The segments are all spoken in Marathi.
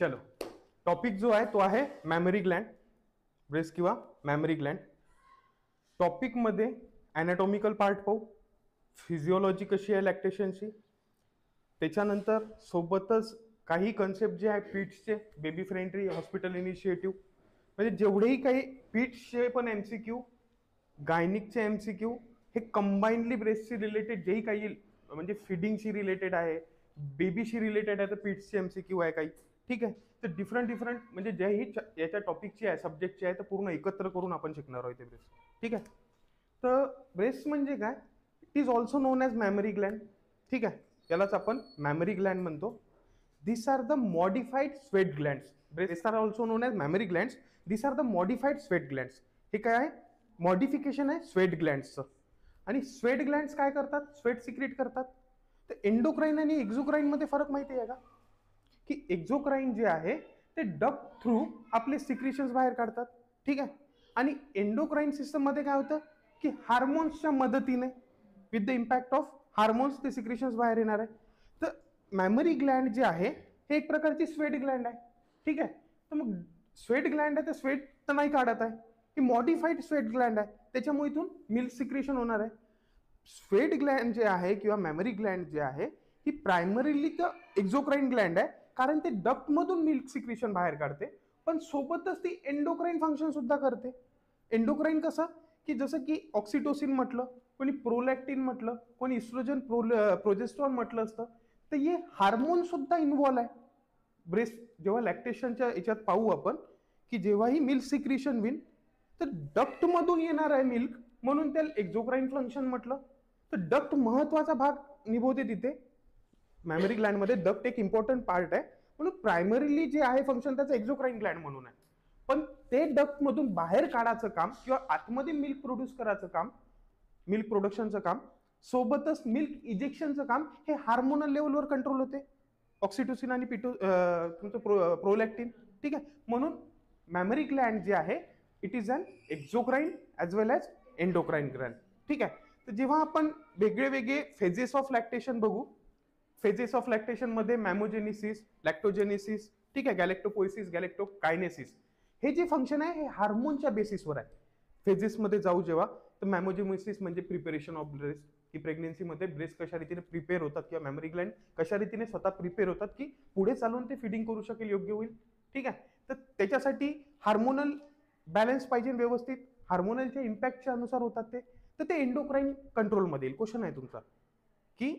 चलो, टॉपिक जो आहे तो आहे मॅमरी ग्लँड, ब्रेस्ट किंवा मॅमरी ग्लँड. टॉपिक मध्ये ॲनाटॉमिकल पार्ट पाहू, फिजिओलॉजी कशी आहे लॅक्टेशनची, त्याच्यानंतर सोबतच काही कन्सेप्ट जे आहे पीट्सचे, बेबी फ्रेंडली हॉस्पिटल इनिशिएटिव्ह, म्हणजे जेवढेही काही पीट्सचे पण MCQ, गायनिकचे MCQ, हे कंबाईनली ब्रेस्टशी रिलेटेड जेही काही म्हणजे फिडिंगशी रिलेटेड आहे, बेबीशी रिलेटेड आहे, तर पीट्सचे MCQ आहे काही. ठीक आहे, तर डिफरंट म्हणजे जेही याच्या टॉपिकची आहे, सब्जेक्टची आहे, तर पूर्ण एकत्र करून आपण शिकणार आहोत ते ब्रेस्ट. ठीक आहे, तर ब्रेस्ट म्हणजे काय, it is also known as mammary gland. ठीक आहे, यालाच आपण मॅमरी ग्लँड म्हणतो. This are the modified sweat glands. Breast are also known as mammary glands. This are the modified sweat glands. हे काय आहे, मॉडिफिकेशन आहे स्वेट ग्लँड्सचं. आणि स्वेट ग्लँड्स काय करतात, स्वेट सिक्रेट करतात. तर एंडोक्राइन आणि एक्झोक्राइन मध्ये फरक माहिती आहे का, की एक्झोक्राइन जे आहे ते डक्ट थ्रू आपले सिक्रेशन्स बाहेर काढतात. ठीक आहे, आणि एंडोक्राइन सिस्टम मध्ये काय होतं की हार्मोन्सच्या मदतीने, with the impact of hormones, ते सिक्रेशन्स बाहेर येणार आहे. तर मॅमरी ग्लँड जे आहे हे एक प्रकारची स्वेट ग्लँड आहे. ठीक आहे, तर मग स्वेट ग्लँड आहे तर स्वेट तर नाही काढत आहे, ही मॉडिफाईड स्वेट ग्लँड आहे, त्याच्यामुळे इथून मिल्क सिक्रेशन होणार आहे. स्वेट ग्लँड जे आहे किंवा मॅमरी ग्लँड जे आहे ही प्रायमरीली तर एक्झोक्राइन ग्लँड आहे, कारण ते डक्ट मधून मिल्क सिक्रेशन बाहेर काढते, पण सोबतच ती एंडोक्राइन फंक्शन सुद्धा करते. एंडोक्राइन कसं, की जसं की ऑक्सिटोसिन म्हटलं, कोणी प्रोलॅक्टिन म्हटलं, कोणी इस्ट्रोजन प्रोजेस्ट्रॉन म्हटलं असतं, तर हे हार्मोन सुद्धा इन्व्हॉल्व आहे. ब्रेस्ट जेव्हा लॅक्टेशनच्या याच्यात पाहू आपण, की जेव्हाही मिल्क सिक्रेशन होईल तर डक्ट मधून येणार आहे मिल्क, म्हणून त्याला एक्झोक्राइन फंक्शन म्हटलं. तर डक्ट महत्वाचा भाग निभवते तिथे. मॅमरी ग्लँड मध्ये डक्ट एक इम्पॉर्टंट पार्ट आहे, म्हणून प्रायमरीली जे आहे फंक्शन त्याचं एक्झोक्राइन ग्लँड म्हणून आहे. पण ते डक्ट मधून बाहेर काढायचं काम किंवा आतमध्ये मिल्क प्रोड्यूस करायचं काम, मिल्क प्रोडक्शनचं काम, सोबतच मिल्क इजेक्शनचं काम, हे हार्मोनल लेवलवर कंट्रोल होते, ऑक्सिटोसिन आणि तुमचं प्रोलॅक्टिन. ठीक आहे, म्हणून मॅमरी ग्लँड जे आहे it is an exocrine as well as endocrine gland. ठीक आहे, तर जेव्हा आपण वेगळे वेगळे फेजेस ऑफ लॅक्टेशन बघू, फेजेस ऑफ लॅक्टेशन मध्ये मॅमोजेनेसिस, लॅक्टोजेनेसिस, ठीक आहे, गॅलेक्टोपोइसिस, गॅलेक्टोकायनेसिस, हे जे फंक्शन आहे हे हार्मोनच्या बेसिसवर आहे. फेजेसमध्ये जाऊ जेव्हा, तर मॅमोजेनेसिस म्हणजे प्रिपेरेशन ऑफ ब्रेस्ट, की प्रेग्नेन्सीमध्ये ब्रेस्ट कशा रीतीने प्रिपेअर होतात किंवा मॅमरी ग्लँड कशा रीतीने स्वतः प्रिपेअर होतात की पुढे चालून ते फिडिंग करू शकेल, योग्य होईल. ठीक आहे, तर त्याच्यासाठी हार्मोनल बॅलन्स पाहिजे व्यवस्थित, हार्मोनलच्या इम्पॅक्टच्या अनुसार होतात ते. तर ते एंडोक्राइन कंट्रोलमध्ये येईल. क्वेश्चन आहे तुमचा की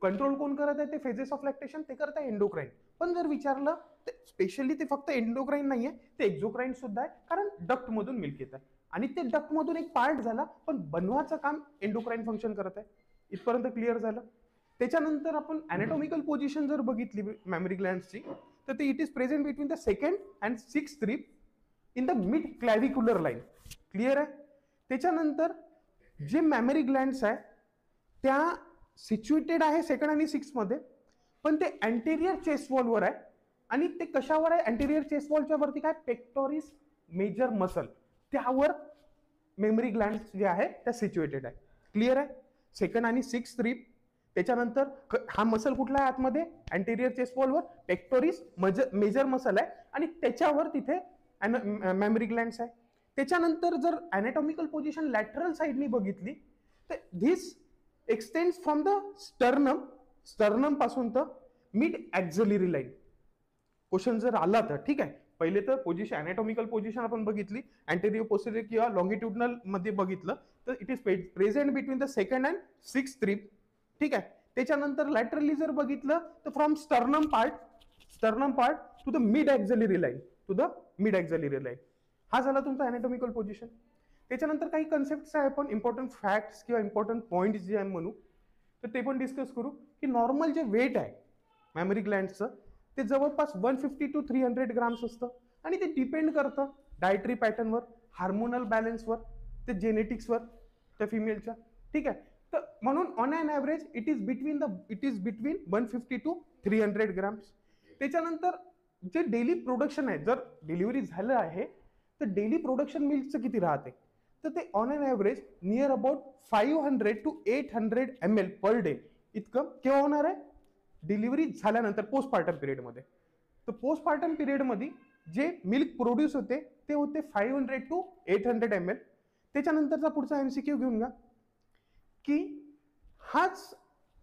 कंट्रोल कोण करत आहे, ते फेजेस ऑफ लॅक्टेशन ते करत आहे एंडोक्राइन. पण जर विचारलं तर स्पेशली ते फक्त एंडोक्राइन नाहीये, ते एक्झोक्राइन सुद्धा आहे, कारण डक्ट मधून मिल्क येत आहे आणि ते डक्ट मधून एक पार्ट झाला, पण बनवाचं काम एंडोक्राइन फंक्शन करत आहे. इथपर्यंत क्लिअर झालं. त्याच्यानंतर आपण ॲनाटॉमिकल पोझिशन जर बघितली मॅमरी ग्लँड्सची, तर ते it is present between the second and sixth rib in the mid clavicular line. Clear आहे. त्याच्यानंतर जे मॅमरी ग्लँड्स आहे त्या सिच्युएटेड आहे सेकंड आणि सिक्स्थ मध्ये, पण ते अँटेरियर चेस्ट वॉलवर आहे. आणि ते कशावर आहे, अँटेरियर चेस्ट वॉलच्या वरती काय, पेक्टोरिस मेजर मसल, त्यावर मेमरी ग्लँड्स जे आहे त्या सिच्युएटेड आहे. क्लिअर आहे. सेकंड आणि सिक्स्थ रिब. त्याच्यानंतर हा मसल कुठला आहे आतमध्ये, अँटेरियर चेस्ट वॉलवर पेक्टोरिस मेजर मसल आहे, आणि त्याच्यावर तिथे मॅमरी ग्लँड्स आहे. त्याच्यानंतर जर ॲनाटॉमिकल पोझिशन लॅटरल साइडनी बघितली, तर this extends from the sternum पासून तर मिड ॲक्झिलरी लाईन. क्वेश्चन जर आला तर ठीक आहे, पहिले तर पोझिशन ॲनाटॉमिकल पोझिशन आपण बघितली, अँटेरियर पोस्टेरियर किंवा लॉंगिट्युडनल मध्ये बघिटलं, तर it is present between the second and sixth rib. ठीक आहे. त्याच्यानंतर लॅटरली जर बघितलं तर from sternum part two the mid auxiliary line, हा झाला तुमचा ॲनाटॉमिकल पोझिशन. त्याच्यानंतर काही कन्सेप्ट आहे, पण इम्पॉर्टंट फॅक्ट्स किंवा इम्पॉर्टंट पॉईंट जे आहे म्हणू, तर ते पण डिस्कस करू. की नॉर्मल जे वेट आहे मॅमरी ग्लँडचं ते जवळपास 150 to 300 ग्राम्स असतं, आणि ते डिपेंड करतं डायटरी पॅटर्नवर, हार्मोनल बॅलन्सवर, ते जेनेटिक्सवर त्या फिमेलच्या. ठीक आहे, तर म्हणून on an average it is between 150 to 300 grams. त्याच्यानंतर जे डेली प्रोडक्शन आहे, जर डिलिव्हरी झालं आहे तर डेली प्रोडक्शन मिल्कचं किती राहते, तर ते on an average near about 500 to 800 ml per day इतकं केव्हा होणार आहे, डिलिव्हरी झाल्यानंतर पोस्टपार्टम पिरियडमध्ये. तर पोस्टपार्टम पिरियडमध्ये जे मिल्क प्रोड्यूस होते ते होते 500 to 800 ml. त्याच्यानंतरचा पुढचा MCQ घेऊन घ्या की हाच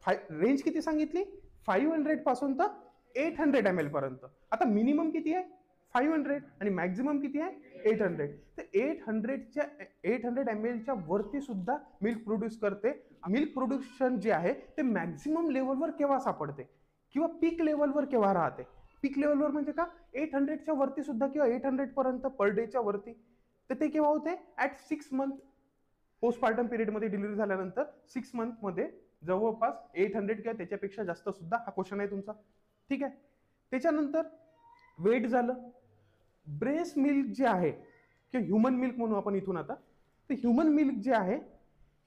रेंज किती सांगितली, 500 पासून तर 800 ml पर्यंत. आता मिनिमम किती आहे 500 आणि मॅक्झिमम किती आहे 800. तर 800 ml च्या वरती सुद्धा मिल्क प्रोड्यूस करते. मिल्क प्रोडक्शन जे आहे ते मॅक्झिमम लेवलवर केव्हा सापडते किंवा पीक लेवलवर केव्हा राहते. पीक लेवलवर म्हणजे का 800च्या वरती सुद्धा किंवा 800 पर्यंत पर डेच्या वरती. तर ते केव्हा होते ऍट 6 मंथ पोस्टपार्टम पिरियडमध्ये डिलिव्हरी झाल्यानंतर 6 मंथमध्ये जवळपास 800 किंवा त्याच्यापेक्षा जास्त सुद्धा हा क्वेश्चन आहे तुमचा. ठीक आहे. त्याच्यानंतर वेट झालं. ब्रेस्ट मिल्क जे आहे किंवा ह्युमन मिल्क म्हणू आपण इथून आता, तर ह्युमन मिल्क जे आहे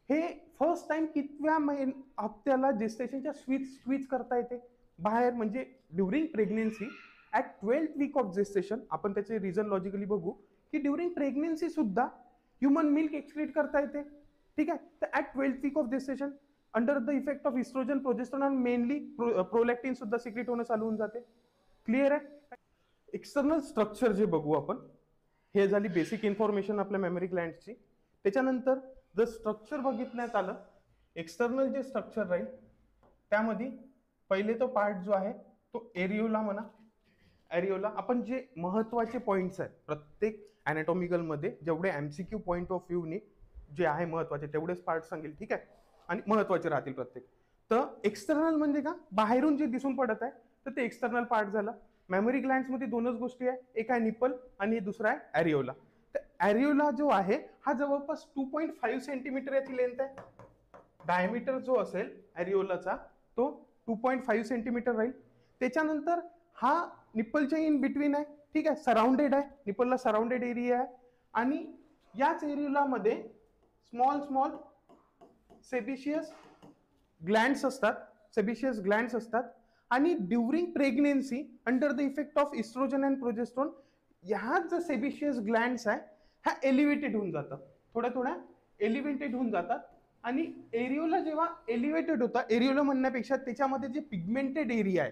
हे फर्स्ट टाइम कितव्या हप्त्याला जेस्टेशनच्या स्वीच करता येते बाहेर, म्हणजे during pregnancy at 12th week of gestation. आपण त्याचे रिझन लॉजिकली बघू की ड्युरिंग प्रेग्नेन्सी सुद्धा ह्युमन मिल्क एक्सक्रीट करता येते. ठीक आहे. तर at 12th week of gestation under the effect of oestrogen progesterone mainly prolactin सुद्धा सिक्रेट होणं चालू होऊन जाते. क्लिअर आहे. एक्सटर्नल स्ट्रक्चर जे बघू आपण, हे झाली बेसिक इन्फॉर्मेशन आपल्या मेमरी ग्लँड्सची. त्याच्यानंतर जर स्ट्रक्चर बघितण्यात आलं, एक्सटर्नल जे स्ट्रक्चर राहील त्यामध्ये पहिले तो पार्ट जो आहे तो एरिओला म्हणा. एरिओला आपण जे महत्वाचे पॉइंट्स आहेत प्रत्येक अॅनाटॉमिकल मध्ये, जेवढे MCQ पॉइंट ऑफ व्ह्यूनी जे आहे महत्वाचे तेवढेच पार्ट सांगेल. ठीक आहे. आणि महत्वाचे राहतील प्रत्येक. तर एक्सटर्नल म्हणजे का बाहेरून जे दिसून पडत आहे तर ते एक्सटर्नल पार्ट झालं. मेमरी ग्लँड्स मध्ये दोनच गोष्टी आहे, एक आहे निपल आणि दुसरा आहे एरिओला. तर एरिओला जो आहे हा जवळपास 2.5 सेंटीमीटर याची लेंथ आहे. डायमीटर जो असेल एरिओलाचा तो 2.5 सेंटीमीटर राहील. त्याच्यानंतर हा निप्पलच्या इन बिटवीन आहे. ठीक आहे. सराउंडेड आहे, निप्पलला सराउंडेड एरिया आहे. आणि याच एरिओलामध्ये स्मॉल सेबिशियस ग्लँड्स असतात. आणि during pregnancy under the effect of oestrogen and progesterone ह्या जो सेबिशियस ग्लँड्स आहे ह्या एलिव्हेटेड होऊन जातात, थोड्या एलिव्हेटेड होऊन जातात. आणि एरिओला जेव्हा एलिव्हेटेड होता, एरिओला म्हणण्यापेक्षा त्याच्यामध्ये जे पिगमेंटेड एरिया आहे,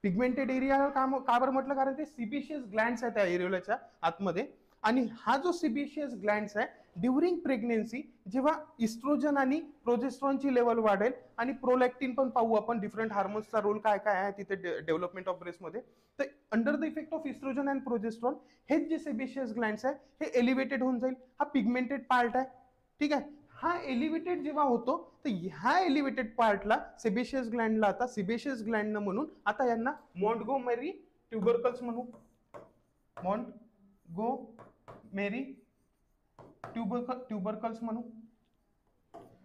पिगमेंटेड एरिया का बरं म्हटलं, कारण ते सिबिशियस ग्लँड्स आहेत त्या एरिओलाच्या आतमध्ये. आणि हा जो सिबिशियस ग्लँड्स आहे ड्युरिंग प्रेग्नेन्सी जेव्हा इस्ट्रोजन आणि प्रोजेस्टेरॉनची लेवल वाढेल आणि प्रोलॅक्टिन पण पाहू आपण, डिफरंट हार्मोन्सचा रोल काय काय आहे तिथे डेव्हलपमेंट ऑफ ब्रेस्टमध्ये. तर under the effect of oestrogen and progesterone हे जे सेबिशियस ग्लँड्स आहे हे एलिव्हेटेड होऊन जाईल. हा पिगमेंटेड पार्ट आहे. ठीक आहे. हा एलिव्हेटेड जेव्हा होतो तर ह्या एलिव्हेटेड पार्टला सेबिशियस ग्लँडला आता सिबेशियस ग्लँड म्हणून आता यांना मॉन्टगोमेरी ट्युबरकल्स म्हणू. मॉन्टगोमेरी ट्युबरकल्स म्हणू.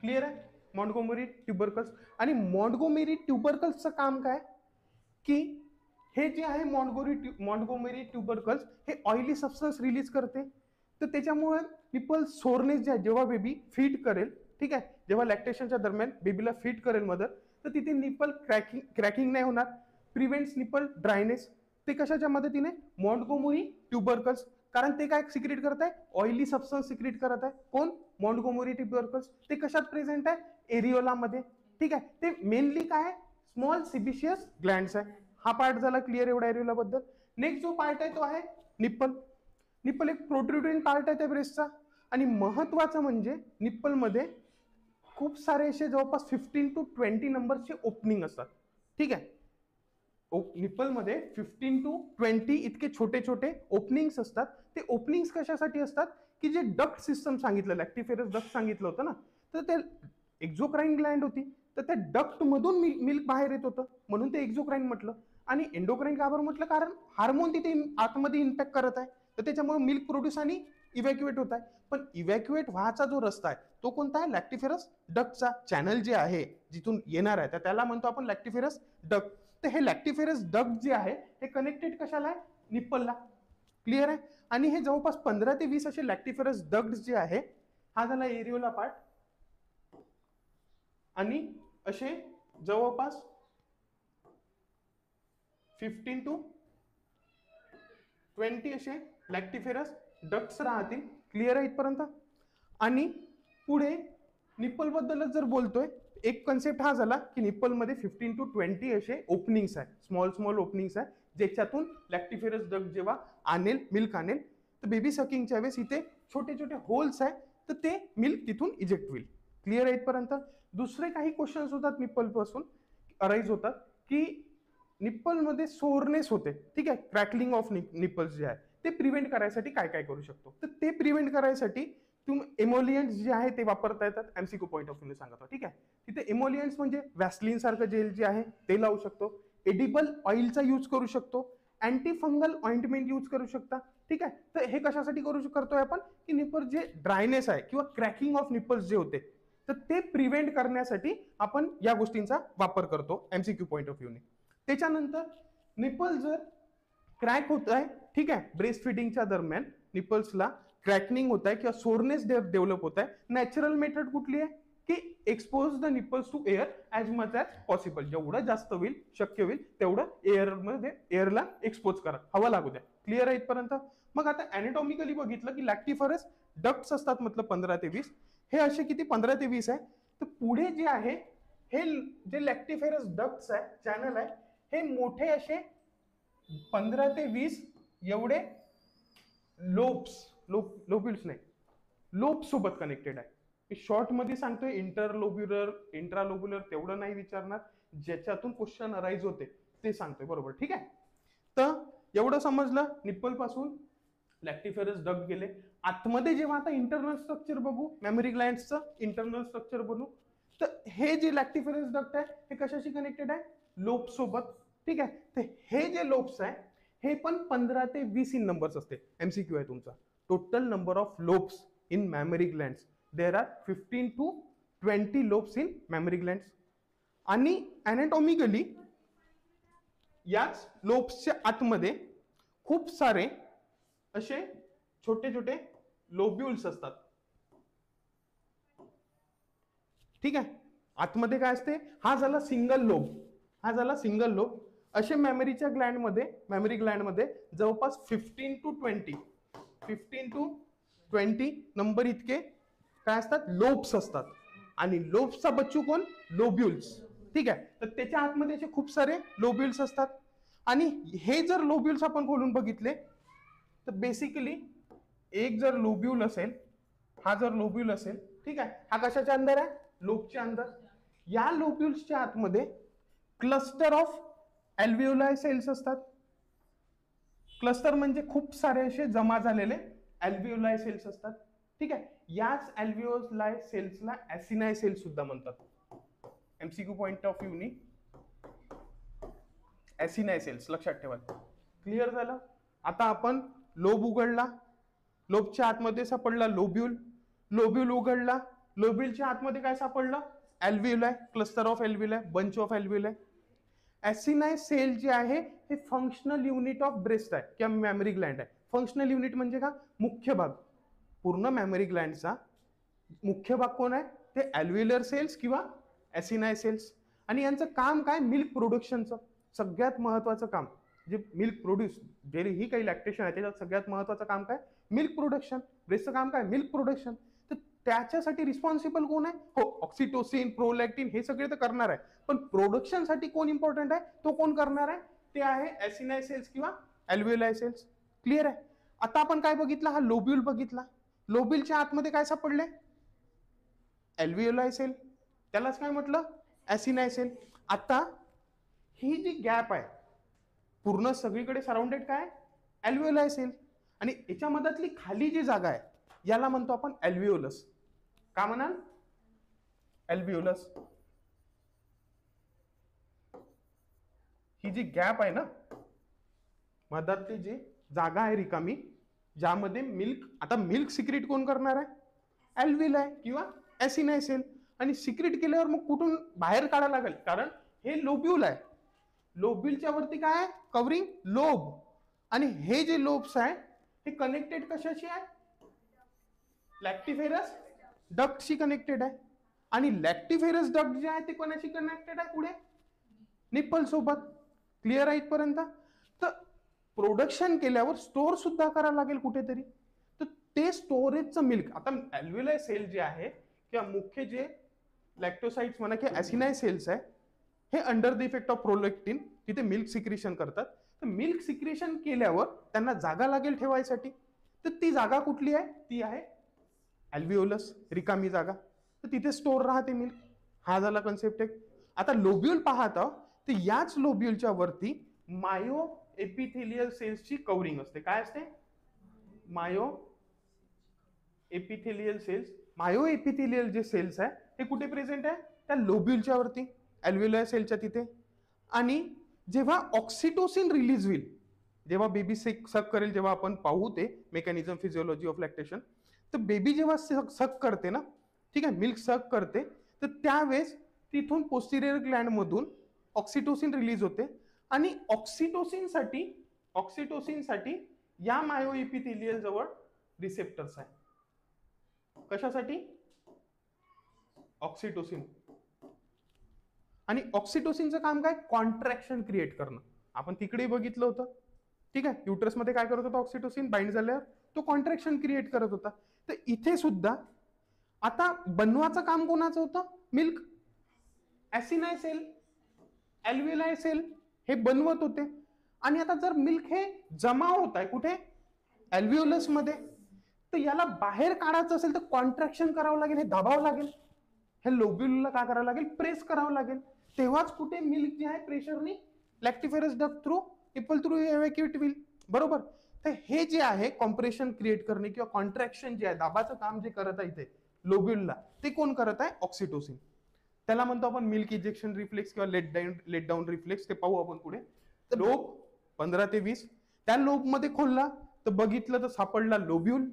क्लिअर आहे. मॉन्टगोमेरी ट्युबरकल्स. आणि मॉन्टगोमेरी ट्युबरकल्सचं काम काय की हे जे आहे मॉन्टगोमेरी ट्युबरकल्स हे ऑइली सबस्टन्स रिलीज करते. तर त्याच्यामुळे निप्पल सोरनेस जे आहे जेव्हा बेबी फीड करेल, ठीक आहे, जेव्हा लॅक्टेशनच्या दरम्यान बेबीला फीड करेल मदर, तर तिथे निप्पल क्रॅकिंग नाही होणार. Prevents nipple dryness. ते कशाच्या मदतीने, मॉन्टगोमेरी ट्युबरकल्स. कारण ते काय सिक्रेट करत आहे, ऑइली सबस्टन्स सिक्रेट करत आहे. कोण, मॉन्टगोमेरी ट्युबरकल्स. ते कशात प्रेझेंट आहे, एरिओलामध्ये. ठीक आहे. ते मेनली काय आहे, स्मॉल सिबिशियस ग्लँड्स आहे. हा पार्ट झाला क्लिअर एवढा एरिओला बद्दल. नेक्स्ट जो पार्ट आहे तो आहे निप्पल. निप्पल एक प्रोट्रुडिंग पार्ट आहे त्या ब्रेस्टचा. आणि महत्वाचं म्हणजे निप्पलमध्ये खूप सारे असे जवळपास 15 to 20 नंबरचे ओपनिंग असतात. ठीक आहे. निप्पलमध्ये 15 to 20 इतके छोटे छोटे ओपनिंग्स असतात. ते ओपनिंग्स कशासाठी असतात की जे डक्ट सिस्टम सांगितलं, लॅक्टिफेरस डक्ट सांगितलं होतं ना, तर ते एक्झोक्राईन ग्लँड होती, तर त्या डक्ट मधून मिल्क बाहेर येत होतं, म्हणून ते एक्झोक्राईन म्हटलं. आणि एंडोक्राईन का बरं म्हटलं, कारण हार्मोन तिथे आतमध्ये इम्पॅक्ट करत आहे, तर त्याच्यामुळे मिल्क प्रोड्यूस आणि इव्हॅक्युएट होत आहे. पण इव्हॅक्युएट व्हायचा जो रस्ता आहे तो कोणता आहे, लॅक्टिफेरस डक्टचा. चॅनल जे आहे जिथून येणार आहे त्याला म्हणतो आपण लॅक्टिफेरस डक्ट. तर हे लॅक्टिफेरस डक्ट जे आहे हे कनेक्टेड कशाला आहे, निप्पलला. क्लिअर आहे. आणि हे जवळपास 15 ते 20 असे लॅक्टिफेरस डक्ट जे आहे, हा झाला एरिओला पार्ट. आणि असे जवळपास 15 to 20 असे लॅक्टिफेरस डक्ट्स राहतील. क्लिअर आहे इथपर्यंत. आणि पुढे निप्पल बद्दलच जर बोलतोय, एक कन्सेप्ट हा झाला की निप्पलमध्ये 15 to 20 असे ओपनिंग्स आहे, स्मॉल ओपनिंग्स आहे, ज्याच्यातून लॅक्टिफेरस डक्ट जेव्हा आणेल मिल्क आणेल तर बेबी सकिंगच्या वेळेस इथे छोटे छोटे होल्स आहे तर ते मिल्क तिथून इजेक्ट होईल. क्लिअर आहे इथपर्यंत. दुसरे काही क्वेश्चन्स होतात निप्पल पासून अराईज होतात की निप्पल मध्ये सोरनेस होते, ठीक आहे, क्रॅकलिंग ऑफ निप्पल्स जे आहे ते प्रिव्हेंट करायसाठी काय काय करू शकतो. तर ते प्रिव्हेंट करायसाठी तुम्ही एमोलियंट्स जे आहे ते वापरता येतात. एमसीक्यू पॉईंट ऑफ व्ह्यू सांगतो, ठीक आहे. तिथे एमोलियंट्स म्हणजे व्हॅसलिन सारखं जेल जे आहे ते लावू शकतो, एडिबल ऑइलचा यूज करू शकतो, अँटी फंगल ऑइंटमेंट यूज करू शकता, ठीक आहे. तर हे कशासाठी करतोय आपण की निप्पल जे ड्रायनेस आहे किंवा क्रॅकिंग ऑफ निप्पल्स जे होते तर ते प्रिव्हेंट करण्यासाठी आपण या गोष्टींचा वापर करतो एमसीक्यू पॉईंट ऑफ व्ह्यूने. त्याच्यानंतर निप्पल जर क्रॅक होत आहे, ठीक आहे, ब्रेस्ट फिडिंगच्या दरम्यान निप्पल्सला क्रॅकनिंग होत आहे किंवा सोरनेस डेव्हलप होत आहे, नॅचरल मेथड कुठली आहे की expose the nipples to air as much as possible. जेवढं जास्त होईल शक्य होईल तेवढं एअरला एक्सपोज करा, हवा लागू द्या. क्लिअर आहे इथपर्यंत. मग आता अॅनाटॉमिकली बघितलं की लॅक्टिफरस डक्ट्स असतात मतलब 15 ते 20, हे असे किती 15 ते 20 आहे. तर पुढे जे आहे हे जे लॅक्टिफेरस डक्ट्स आहे चॅनल आहे हे मोठे असे 15 ते 20 एवढे लोब्युल्स नाही लोब्स सोबत कनेक्टेड आहे. शॉर्ट मध्ये सांगतोय इंटरलोब्युलर इंट्रालोब्युलर तेवढं नाही विचारणार, ज्याच्यातून क्वेश्चन अराईज होते ते सांगतोय, बरोबर, ठीक आहे. तर एवढं समजलं निप्पल पासून लॅक्टिफेरस डक्ट गेले. आतमध्ये जेव्हा आता इंटरनल स्ट्रक्चर बघू, मेमरी ग्लँड्सचं इंटरनल स्ट्रक्चर बनू, तर हे जे लॅक्टिफेरस डक्ट आहे हे कशाशी कनेक्टेड आहे, लोब्स सोबत, ठीक आहे. तर हे जे लोब्स आहे हे पण 15 ते 20 इन नंबर्स असते. एमसीक्यू आहे तुमचा. Total number of lobes in memory glands there are 15 to 20 lobes in memory glands. आणि अॅनाटॉमिकली याच लोब्सच्या आतमध्ये खूप सारे असे छोटे छोटे लोब्युल्स असतात, ठीक आहे. आतमध्ये काय असते, हा झाला सिंगल लोब. असे मेमरी ग्लँडमध्ये जवळपास 15 to 20 नंबर इतके काय असतात, लोब्स असतात. आणि लोब्सचा बच्चू कोण, लोब्युल्स, ठीक आहे. तर त्याच्या आतमध्ये असे खूप सारे लोब्युल्स असतात. आणि हे जर लोब्युल्स आपण खोलून बघितले तर बेसिकली एक जर लोब्युल असेल, हा जर लोब्युल असेल, ठीक आहे, हा कशाच्या अंदर आहे, लोबच्या अंदर. या लोब्युल्सच्या आतमध्ये क्लस्टर ऑफ अल्व्हिओलाय सेल्स असतात. क्लस्टर म्हणजे खूप सारे असे जमा झालेले अल्व्हिओलाय सेल्स असतात, ठीक आहे. याच अल्व्हिओलाय सेल्सला ऍसिनाय सेल्स सुद्धा म्हणतात. एमसीक्यू पॉइंट ऑफ व्ह्यूनी ऍसिनाय सेल्स लक्षात ठेवा. क्लिअर झालं. आता आपण लोब उघडला, लोबच्या आतमध्ये सापडला लोब्युल उघडला, लोब्युलच्या आतमध्ये काय सापडलं, alveoli, cluster of alveoli, bunch of alveoli. Acini cell जे आहे हे फंक्शनल युनिट ऑफ ब्रेस्ट आहे किंवा मेमरी ग्लँड आहे. फंक्शनल युनिट म्हणजे का, मुख्य भाग. पूर्ण मेमरी ग्लँडचा मुख्य भाग कोण आहे, ते अल्व्हिओलर सेल्स किंवा ऍसिनाय सेल्स. आणि यांचं काम काय, मिल्क प्रोडक्शनचं. सगळ्यात महत्वाचं काम जे मिल्क प्रोड्यूस, जे ही काही लॅक्टेशन आहे त्याच्यात सगळ्यात महत्वाचं काम काय, मिल्क प्रोडक्शन. ब्रेस्टचं काम काय, मिल्क प्रोडक्शन. तर त्याच्यासाठी रिस्पॉन्सिबल कोण आहे, हो, ऑक्सिटोसिन, प्रोलॅक्टिन हे सगळे तर करणार आहे, पण प्रोडक्शनसाठी कोण इम्पॉर्टंट आहे, तो कोण करणार आहे, ते आहे ऍसिनाय सेल्स किंवा अल्व्हिओलाय सेल्स. क्लिअर आहे. आता आपण काय बघितलं, हा लोब्युल बघितला. लोब्युलच्या आतमध्ये काय सापडले, अल्व्हिओलाय सेल, त्यालाच काय म्हटलं, ऍसिनाय सेल. आता ही जी गॅप आहे पूर्ण सगळीकडे सराउंडेड काय, अल्व्हिओलाय सेल. आणि याच्या मधातली खाली जी जागा आहे याला म्हणतो आपण अल्व्हिओलस. का म्हणाल, अल्व्हिओलस. ही जी गॅप आहे ना, मधातली जी जागा आहे रिकामी, ज्यामध्ये मिल्क, आता मिल्क सिक्रेट कोण करणार आहे, अल्व्हिओलाय किंवा ऍसिनाय सेल. आणि सिक्रेट केल्यावर मग कुठून बाहेर काढायला लागेल, कारण हे लोब्युल आहे. लोब्युलच्या वरती काय आहे, कव्हरिंग लोब. आणि हे जे लोब्स आहे हे कनेक्टेड कशाशी आहे, लॅक्टिफेरस डक्टशी कनेक्टेड आहे. आणि लॅक्टिफेरस डक्ट जे आहे ते कोणाशी कनेक्टेड आहे, पुढे निप्पल सोबत. क्लिअर आहे इथपर्यंत. तर प्रोडक्शन केल्यावर स्टोअर सुद्धा करायला लागेल कुठेतरी, तर ते स्टोरेजचं मिल्क. आता अल्व्हिओलाय सेल जे आहे किंवा मुख्य जे लॅक्टोसाइट्स म्हणा किंवा ऍसिनाय सेल्स आहे, हे under the effect of prolactin तिथे मिल्क सिक्रेशन करतात. तर मिल्क सिक्रेशन केल्यावर त्यांना जागा लागेल ठेवायसाठी, तर ती जागा कुठली आहे, ती आहे अल्व्हिओलस, रिकामी जागा, तर तिथे स्टोर राहते मिल्क. हा झाला कन्सेप्ट एक. आता लोब्युल पाहता तर याच लोब्युलच्या वरती मायो एपिथेलियल सेल्सची कव्हरिंग असते. काय असते, मायो एपिथेलियल सेल्स. मायो एपिथेलियल जे सेल्स आहे हे कुठे प्रेझेंट आहे, त्या लोब्युलच्या वरती, अल्व्हिओलर सेलच्या तिथे. आणि जेव्हा ऑक्सिटोसिन रिलीज होईल, जेव्हा बेबी सक करेल, जेव्हा आपण पाहू ते मेकॅनिझम फिजिओलॉजी ऑफ लॅक्टेशन, तर बेबी जेव्हा सक करते ना, ठीक आहे, मिल्क सक करते, तर त्यावेळेस तिथून पोस्टिरियर ग्लँड मधून ऑक्सिटोसिन रिलीज होते. आणि ऑक्सिटोसिन साठी या मायो एपिथेलियल जवळ रिसेप्टर्स आहे. कशासाठी, ऑक्सिटोसिन. आणि ऑक्सिटोसिनचं काम काय, कॉन्ट्रॅक्शन क्रिएट करणं. आपण तिकडे बघितलं होतं, ठीक आहे, युट्रस मध्ये काय करत होता ऑक्सिटोसिन, बाइंड झाल्यावर तो कॉन्ट्रॅक्शन क्रिएट करत होता. तर इथे सुद्धा आता बनवाचं काम कोणाचं होतं, मिल्क. ऍसिनाय सेल, अल्व्हिओलाय सेल हे बनवत होते. आणि आता जर मिल्क हे जमा होत आहे कुठे, अल्व्हिओलस मध्ये, तर याला बाहेर काढायचं असेल तर कॉन्ट्रॅक्शन करावं लागेल, हे दाबावं लागेल, हे लोब्युलला काय करावं लागेल, प्रेस करावं लागेल. तेव्हाच कुठे मिल्क जे आहे प्रेशरने लॅक्टिफेरस डक्ट थ्रू, निप्पल थ्रू इव्हॅक्युएट होईल. बरोबर. तर हे जे आहे कॉम्प्रेशन क्रिएट करणे किंवा कॉन्ट्रॅक्शन जे आहे, दाबाचं काम जे करत आहे इथे लोब्युलला, ते कोण करत आहे, ऑक्सिटोसिन. त्याला म्हणतो आपण मिल्क इजेक्शन रिफ्लेक्स किंवा लेट डाऊन रिफ्लेक्स. ते पाहू आपण पुढे. तर लोब 15 ते 20, त्या लोब मध्ये खोलला तर बघितलं तर सापडला लोब्युल.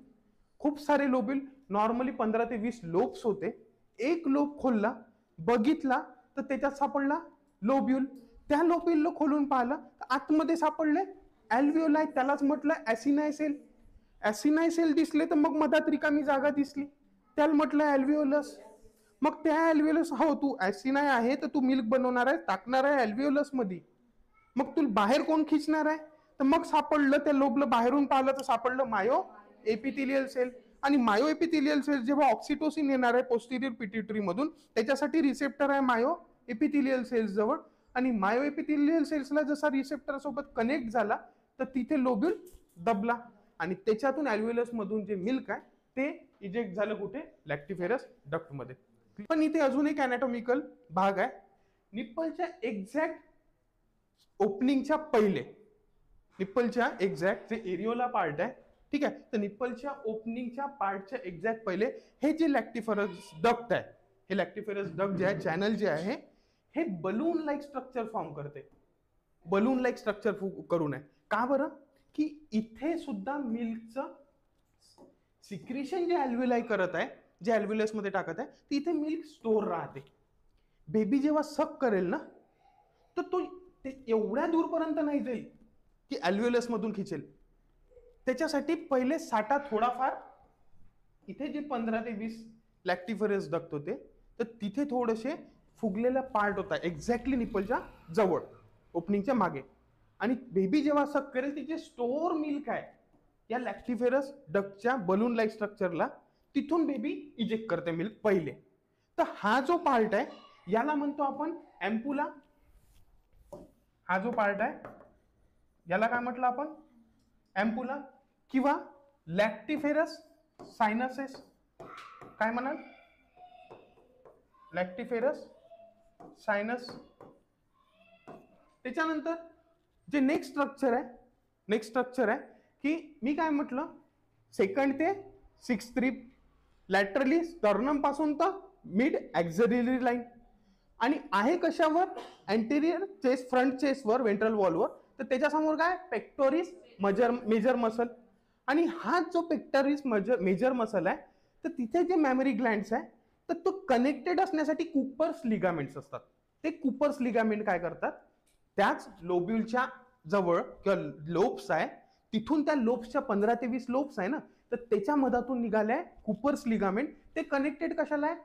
खूप सारे लोब्युल, नॉर्मली 15 ते 20 लोब्स होते. एक लोब खोलला, बघितला तर त्याच्यात सापडला लोब्युल. त्या लोब्युलला खोलून पाहिलं तर आतमध्ये सापडले अल्व्हिओलाय, त्यालाच म्हटलं ऍसिनाय सेल. ऍसिनाय सेल दिसले तर मग मधात रिकामी जागा दिसली, त्याला म्हटलं अल्व्हिओलस. मग त्या अल्व्हिओलस, हो तू ऍसिनाय आहे तर तू मिल्क बनवणार आहे, टाकणार आहे अल्व्हिओलस मध्ये, मग तू बाहेर कोण खिचणार आहे, तर मग सापडलं त्या लोबला बाहेरून पाहिलं तर सापडलं मायो एपिथेलियल सेल. आणि मायो एपिथेलियल सेल जेव्हा ऑक्सिटोसिन येणार आहे पोस्टिरियर पिट्युटरी मधून, त्याच्यासाठी रिसेप्टर आहे मायो एपिथेलियल सेल्स जवळ. आणि मायो एपिथेलियल सेल्सला जसा रिसेप्टर सोबत कनेक्ट झाला तर तिथे लोब्युल दबला आणि त्याच्यातून अल्व्हिओलस मधून जे मिल्क आहे ते इजेक्ट झालं कुठे, लॅक्टिफेरस डक्ट मध्ये. पण इथे अजून एक अॅनाटॉमिकल भाग आहे. निप्पलच्या एक्झॅक्ट ओपनिंगच्या पहिले, निप्पलच्या एक्झॅक्ट जे एरिओला पार्ट आहे, ठीक आहे, तर निप्पलच्या ओपनिंगच्या पार्टच्या एक्झॅक्ट पहिले हे जे लॅक्टिफेरस डक्ट आहे, हे लॅक्टिफेरस डक्ट जे आहे, चॅनल जे आहे, हे बलून लाईक स्ट्रक्चर फॉर्म करते. बलून लाईक स्ट्रक्चर करून आहे. का बरं, की इथे सुद्धा मिल्कचं सिक्रेशन जे अल्व्हिओलाय करत आहे, जे अल्व्हिओलस मध्ये टाकत आहे, तिथे मिल्क स्टोर राहते. बेबी जेव्हा सक करेल ना, तर तो एवढ्या दूरपर्यंत नाही जाईल की अल्व्हिओलस मधून खिचेल. त्याच्यासाठी पहिले साठा थोडाफार, इथे जे 15 ते 20 लॅक्टिफेरस डक्ट होते, तर तिथे थोडेसे फुगलेला पार्ट होता एक्झॅक्टली निप्पलच्या जवळ, ओपनिंगच्या मागे. आणि बेबी जेव्हा सक करेल तिथे स्टोर मिल्क आहे या लॅक्टिफेरस डक्टच्या बलून लाईक स्ट्रक्चरला, तिथून बेबी इजेक्ट करते मिल्क पहिले. तर हा जो पार्ट आहे याला म्हणतो आपण एम्पुला. हा जो पार्ट आहे याला काय म्हटलं आपण, एम्पुला किंवा लॅक्टिफेरस सायनसेस. काय म्हणाल, लॅक्टिफेरस सायनस. त्याच्यानंतर जे नेक्स्ट स्ट्रक्चर आहे की मी काय म्हटलं, सेकंड ते 6th रिब, लॅटरली स्टर्नम पासून तर मिड ॲक्झिलरी लाईन. आणि आहे कशावर, अँटेरियर चेस्ट, फ्रंट चेस्टवर, वेंट्रल वॉलवर. तर त्याच्यासमोर काय, पेक्टोरिस मेजर मसल. आणि हा जो पेक्टोरिस मेजर मसल आहे, तर तिथे जे मॅमरी ग्लँड्स आहे, तर तो कनेक्टेड असण्यासाठी कुपर्स लिगामेंट्स असतात. ते कुपर्स लिगामेंट काय करतात, त्याच लोब्युलच्या जवळ किंवा लोब्स आहे, तिथून त्या लोब्सच्या 15 ते 20 लोब्स आहे ना, तर त्याच्या मधातून निघालाय कुपर्स लिगामेंट. ते कनेक्टेड कशाला आहे,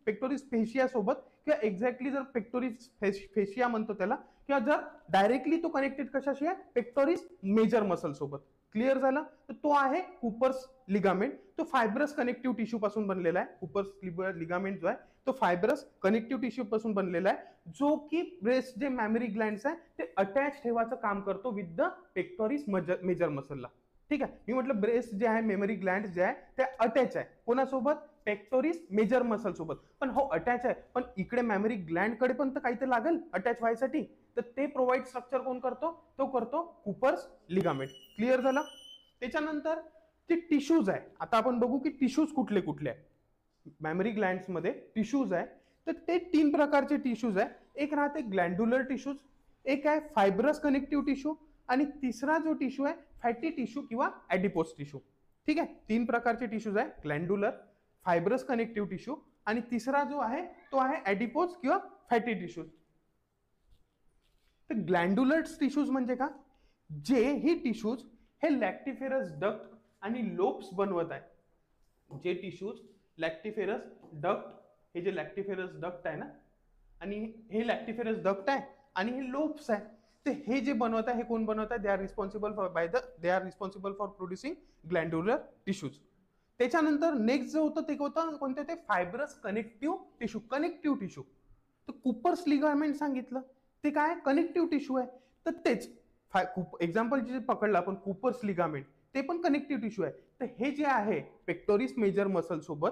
पेक्टोरिस फेशिया सोबत, किंवा एक्झॅक्टली जर पेक्टोरिस फेशिया म्हणतो त्याला, किंवा जर डायरेक्टली तो कनेक्टेड कशाशी आहे, पेक्टोरिस मेजर मसल सोबत. क्लिअर झालं? तर तो आहे कुपर्स लिगामेंट. तो फायब्रस कनेक्टिव्ह टिश्यू पासून बनलेला आहे. कुपर्स लिगामेंट जो आहे तो फायब्रस कनेक्टिव्ह टिश्यू पासून बनलेला आहे, जो की ब्रेस्ट जे मॅमरी ग्लँड्स आहे ते अटॅच ठेवायचं काम करतो विथ द पेक्टोरिस मेजर मसलला. ठीक आहे, मी म्हटलं ब्रेस्ट जे आहे मेमरी ग्लँड जे आहे ते अटॅच आहे कोणासोबत? पेक्टोरिस मेजर मसल सोबत. पण हो अटॅच आहे, पण इकडे मेमरी ग्लँड कडे पण तर काही ते लागेल अटॅच व्हायसाठी, तर ते प्रोव्हाइड स्ट्रक्चर कोण करतो? तो करतो कुपर्स लिगामेंट. क्लिअर झालं? त्याच्यानंतर जे टिश्यूज आहे, आता आपण बघू की टिश्यूज कुठले कुठले आहे. मेमरी ग्लँड्स मध्ये टिश्यूज आहे, तर ते 3 प्रकारचे टिश्यूज आहे. एक राहते ग्लँड्युलर टिश्यूज, एक आहे फायब्रस कनेक्टिव्ह टिश्यू, आणि तिसरा जो टिश्यू आहे फॅटी टिश्यू किंवा ॲडिपोज टिश्यू. ठीक आहे, 3 प्रकारचे टिश्यूज आहे, ग्लँड्युलर, फायब्रस कनेक्टिव्ह टिश्यू आणि तिसरा जो आहे तो आहे ॲडिपोज किंवा फॅटी टिश्यूज. तर ग्लँड्युलर टिश्यूज म्हणजे का? जे ही टिश्यूज हे लॅक्टिफेरस डक्ट आणि लोब्स बनवत आहे. जे टिश्यूज लॅक्टिफेरस डक्ट, हे जे लॅक्टिफेरस डक्ट आहे ना, आणि हे लॅक्टिफेरस डक्ट आहे आणि हे लोब्स आहे, ते हे जे बनवत आहे हे कोण बनवत आहे? They are responsible for producing glandular tissues. त्याच्यानंतर नेक्स्ट जे होतं ते होतं कोणते? ते fibrous connective tissue, connective tissue. तर कुपर्स लिगामेंट सांगितलं ते काय? कनेक्टिव्ह टिश्यू आहे. तर तेच एक्झाम्पल जे पकडलं आपण कुपर्स लिगामेंट, ते पण कनेक्टिव्ह टिश्यू आहे. तर हे जे आहे पेक्टोरिस मेजर मसल सोबत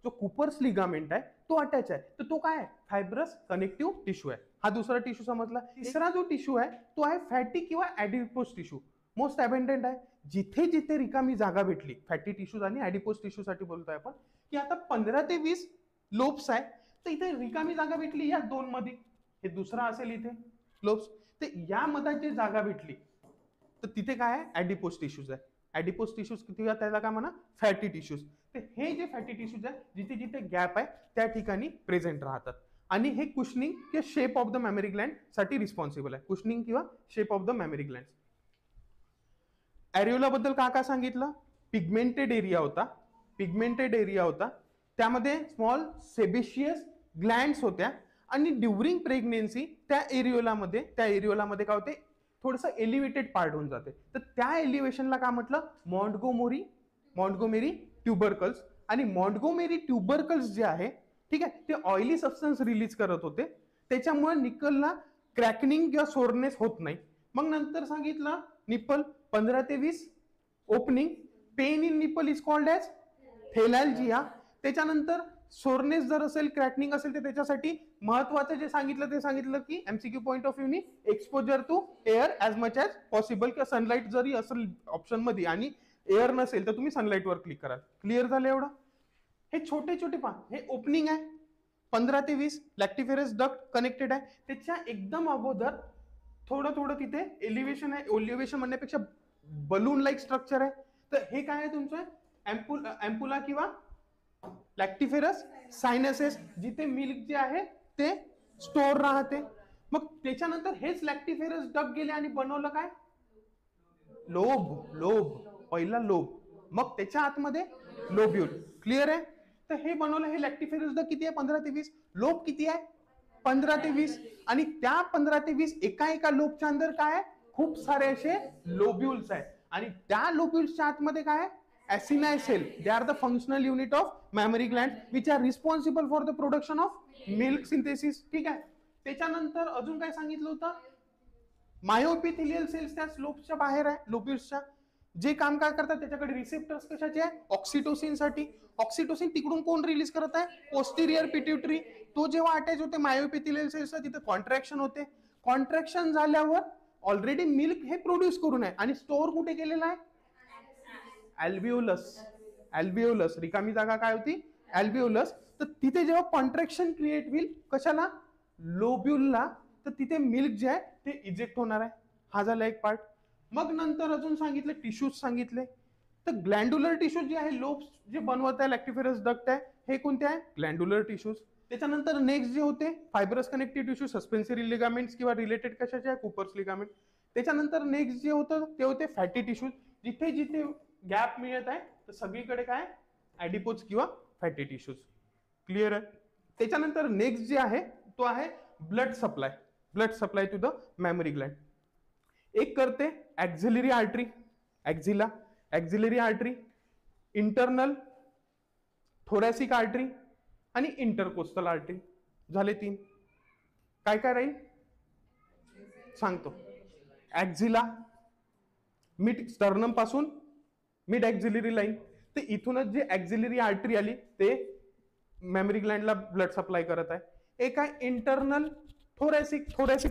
जो कुपर्स लिगामेंट आहे तो अटॅच आहे. तर तो काय आहे? फायब्रस कनेक्टिव्ह टिश्यू आहे. हा दुसरा टिश्यू समजला. तिसरा जो टिश्यू आहे तो आहे फॅटी किंवा ॲडिपोज टिश्यू. मोस्ट अबंडंट आहे. जिथे जिथे रिकामी जागा भेटली, फॅटी टिश्यूज आणि ॲडिपोज टिश्यू साठी बोलतोय आपण, की आता 15 ते 20 लोब्स आहे, तर इथे रिकामी जागा भेटली या 2 मध्ये, हे दुसरा असेल इथे लोब्स, तर या मध्ये जे जागा भेटली तर तिथे काय आहे? ॲडिपोज टिश्यूज आहे. ॲडिपोज टिश्यूज किती? त्याला काय म्हणा? Fatty tissues. तर हे जे फॅटी टिश्यूज आहे जिथे जिथे गॅप आहे त्या ठिकाणी प्रेझेंट राहतात, आणि हे कुशनिंग किंवा shape of the mammary gland साठी रिस्पॉन्सिबल आहे. कुशनिंग किंवा shape of the mammary gland. Areola बद्दल काय सांगितलं? पिगमेंटेड एरिया होता, त्यामध्ये स्मॉल सेबेशियस ग्लँड्स होत्या, आणि ड्युरिंग प्रेग्नेन्सी त्या एरिओलामध्ये काय होते? थोडंसं एलिव्हेटेड पार्ट होऊन जाते. तर त्या एलिव्हेशनला काय म्हटलं? मॉन्टगोमेरी ट्युबरकल्स. आणि मॉन्टगोमेरी ट्युबरकल्स जे आहे, ठीक आहे, ते ऑइली सबस्टन्स रिलीज करत होते, त्याच्यामुळे निकलला क्रॅकनिंग किंवा सोरनेस होत नाही. मग नंतर सांगितलं निप्पल 15 ते 20 opening, pain in nipple is called as thelalgia. त्याच्यानंतर सोरनेस जर असेल, क्रॅकनिंग असेल, तर त्याच्यासाठी महत्वाचं जे सांगितलं ते सांगितलं की एमसीक्यू पॉईंट ऑफ व्ह्यूनी exposure to air as much as possible, किंवा सनलाईट जरी असेल ऑप्शन मध्ये आणि एअर नसेल तर तुम्ही सनलाईट वर क्लिक कराल. क्लिअर झालं एवढं? हे छोटे छोटे हे ओपनिंग आहे 15 ते 20, लॅक्टिफेरस डक्ट कनेक्टेड आहे. त्याच्या एकदम अगोदर थोडं तिथे एलिव्हेशन आहे. एलिव्हेशन म्हणण्यापेक्षा बलून लाईक स्ट्रक्चर आहे. तर हे काय आहे तुमचं? एम्पुला किंवा लॅक्टिफेरस सायनसेस, जिथे मिल्क जे आहे ते स्टोर राहते. मग त्याच्यानंतर हेच लॅक्टिफेरस डक्ट गेले आणि बनवलं काय? लोब. पहिला लोब, मग त्याच्या आतमध्ये लोब्यूल. क्लिअर आहे? तर हे बनवलं. हे लॅक्टिफेरस डक्ट किती आहे? 15 ते 20. लोब किती आहे? 15 ते 20. आणि त्या 15 ते 20 एका लोबच्या अंदर काय आहे? खूप सारे असे लोब्युल्स आहेत, आणि त्या लोब्युल्सच्या आतमध्ये काय आहे? Acini cell. They are the functional unit of mammary gland which are responsible for the production of milk synthesis. ठीक आहे. त्याच्यानंतर अजून काय सांगितलं होतं? मायोपिथिलियल सेल्स त्या लोब्सच्या बाहेर आहे, लोब्युल्सच्या. जे काम काय करतात? त्याच्याकडे रिसेप्टर्स कशाचे आहे? ऑक्सिटोसिन साठी. ऑक्सिटोसिन तिकडून कोण रिलीज करत आहे? Posterior pituitary. तो जेव्हा अटॅच होते मायोपिथिलियल सेल्सला, तिथे कॉन्ट्रॅक्शन होते. कॉन्ट्रॅक्शन झाल्यावर ऑलरेडी मिल्क हे प्रोड्यूस करून आहे, आणि स्टोअर कुठे केलेला आहे? अल्व्हिओलस. रिकामी जागा काय होती? अल्व्हिओलस. तर तिथे जेव्हा कॉन्ट्रॅक्शन क्रिएट होईल, कशाला? लोब्युलला, तर तिथे मिल्क जे आहे ते इजेक्ट होणार आहे. हा झाला एक पार्ट. मग नंतर अजून सांगितले टिश्यूज सांगितले. तर ग्लँड्युलर टिश्यूज जे आहे, लोब्स जे बनवत आहे लॅक्टिफेरस डक्ट आहे, हे कोणते आहे? ग्लँड्युलर टिश्यूज. त्याच्यानंतर नेक्स्ट जे होते फायब्रस कनेक्टिव्ह टिश्यू, सस्पेन्सरी लिगामेंट्स किंवा रिलेटेड कशाचे आहे? कुपर्स लिगामेंट. त्याच्यानंतर नेक्स्ट जे होतं ते होते फॅटी टिश्यूज. जिथे जिथे गॅप मिळत आहे तर सगळीकडे काय? ॲडिपोज किंवा फॅटी टिश्यूज. क्लिअर आहे? त्याच्यानंतर नेक्स्ट जे आहे तो आहे blood supply to the mammary gland. एक करते axillary artery, axillary artery, internal thoracic artery आणि इंटरकोस्टल आर्टरी. झाले 3. काय काय राहील सांगतो. ऍक्झिला, मिड स्टर्नम पासून मिड ऍक्झिलरी लाईन, तर इथूनच जे ऍक्झिलरी आर्टरी आली ते मॅमरी ग्लँडला ब्लड सप्लाय करत आहे. एक आहे इंटरनल थोरॅसिक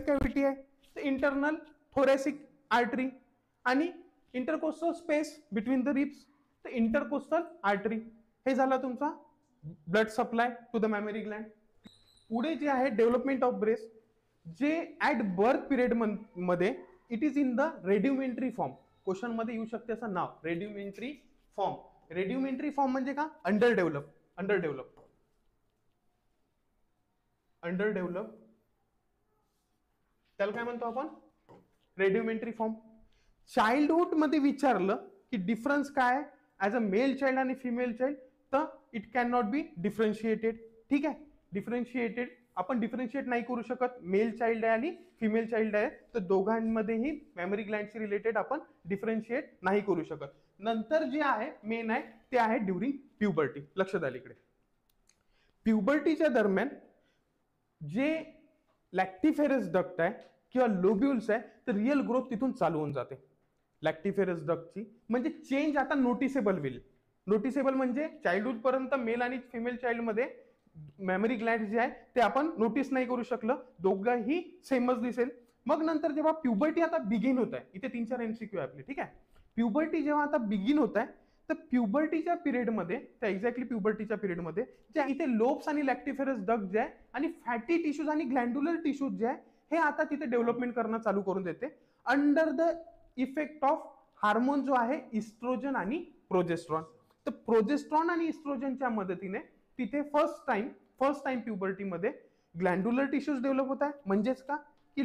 कॅव्हिटी आहे, तर इंटरनल थोरॅसिक आर्टरी, आणि intercostal space between the ribs, तर इंटरकोस्टल आर्टरी. हे झाला तुमचा blood supply to the mammary gland. पुढे जे आहे डेव्हलपमेंट ऑफ ब्रेस्ट, जे ऍट बर्थ पिरियड मध्ये it is in the rudimentary form. Question मध्ये येऊ शकते असं नाव, रेडिमेंटरी फॉर्म. रेडिमेंटरी फॉर्म म्हणजे का? अंडर डेव्हलप त्याला काय म्हणतो आपण? रेडिमेंटरी फॉर्म. चाइल्डहुड मध्ये विचारलं की डिफरन्स काय ऍज अ मेल चाइल्ड आणि फिमेल चाइल्ड, तर it can not be differentiated. ठीक आहे, डिफरन्शिएटेड आपण डिफरन्शिएट नाही करू शकत. मेल चाइल्ड आहे आणि फिमेल चाइल्ड आहे, तर दोघांमध्येही मेमरी ग्लँडशी रिलेटेड आपण डिफरन्शिएट नाही करू शकत. नंतर जे आहे मेन आहे ते आहे ड्युरिंग प्युबर्टी. लक्षात आलं इकडे, प्युबर्टीच्या दरम्यान जे लॅक्टिफेरस डक्ट आहे किंवा लोब्युल्स आहे, तर रिअल ग्रोथ तिथून चालू होऊन जाते लॅक्टिफेरस डक्टची. म्हणजे चेंज आता नोटिसेबल होईल. नोटिसेबल म्हणजे चाइल्डहुड पर्यंत मेल आणि फिमेल चाइल्ड मध्ये मेमरी ग्लँड जे आहे ते आपण नोटीस नाही करू शकलं, दोघंही सेमच दिसेल. मग नंतर जेव्हा प्युबर्टी आता बिगिन होत आहे, इथे 3-4 MCQ आहे आपले. ठीक आहे, प्युबर्टी जेव्हा आता बिगिन होत आहे, तर प्युबर्टीच्या पिरियडमध्ये, त्या एक्झॅक्टली प्युबर्टीच्या पिरियडमध्ये जे इथे लोब्स आणि लॅक्टिफेरस डक्ट जे आहे आणि फॅटी टिश्यूज आणि ग्लँड्युलर टिश्यूज जे आहे हे आता तिथे डेव्हलपमेंट करणं चालू करून देते under the effect of hormone जो आहे इस्ट्रोजन आणि प्रोजेस्ट्रॉन. तर प्रोजेस्ट्रॉन आणि इस्ट्रोजनच्या मदतीने तिथे फर्स्ट टाइम प्युबर्टीमध्ये ग्लँड्युलर टिश्यूज डेव्हलप होत आहे. म्हणजेच का की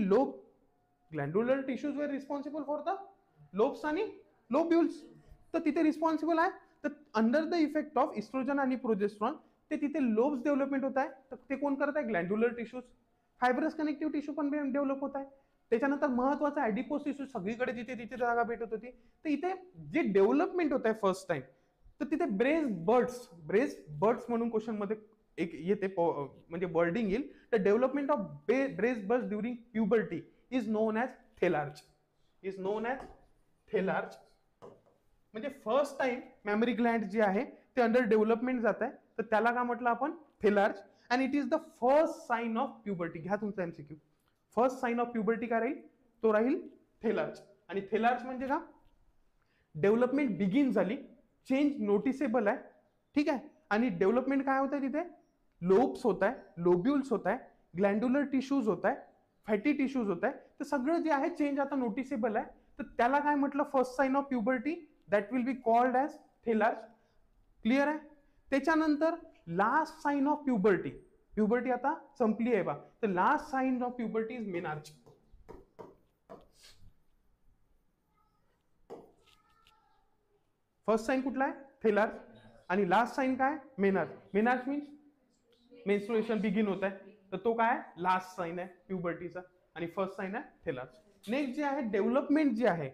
ग्लँड्युलर टिश्यूज वर रिस्पॉन्सिबल फॉर द लोब्स आणि लोब्युल्स, तर तिथे रिस्पॉन्सिबल आहे. तर under the effect of oestrogen आणि प्रोजेस्ट्रॉन ते तिथे लोब्स डेव्हलपमेंट होत आहे. तर ते कोण करत आहे? ग्लँड्युलर टिश्यूज. फायब्रस कनेक्टिव्ह टिश्यू पण डेव्हलप होत आहे. त्याच्यानंतर महत्वाचा ॲडिपोज टिश्यू, सगळीकडे जिथे तिथे जागा भेटत होती, तर इथे जे डेव्हलपमेंट होत आहे फर्स्ट टाइम, तर तिथे ब्रेस बर्ड्स म्हणून क्वेश्चन मध्ये एक येते, म्हणजे वर्डिंग येईल. तर development of breast buds during puberty is known as thelarche. म्हणजे फर्स्ट टाइम मेमरी ग्लँड जे आहे ते अंडर डेव्हलपमेंट जात आहे, तर त्याला काय म्हटलं आपण? Thelarche. And it is the first sign of puberty. घ्या तुमचा MCQ. First sign of puberty काय राहील? तो राहील थेलार्च. आणि थेलार्च म्हणजे का? डेव्हलपमेंट बिगिन झाली, चेंज नोटिसेबल आहे. ठीक आहे, आणि डेव्हलपमेंट काय होत आहे तिथे? लोब्स होत आहे, लोब्युल्स होत आहे, ग्लँड्युलर टिश्यूज होत आहे, फॅटी टिश्यूज होत आहे. तर सगळं जे आहे चेंज आता नोटिसेबल आहे. तर त्याला काय म्हटलं? First sign of puberty, that will be called as thelarche. Clear आहे? त्याच्यानंतर लास्ट साइन ऑफ प्युबर्टी आता संपली आहे बा, तर last sign of puberty is menarche. First sign कुठला आहे? थेलार्च. आणि लास्ट साइन काय? Menarche. Menarche means menstruation begin होत आहे, तर तो काय? लास्ट साइन आहे प्युबर्टीचा. आणि फर्स्ट साइन आहे थेलार्च. नेक्स्ट जे आहे डेव्हलपमेंट जे आहे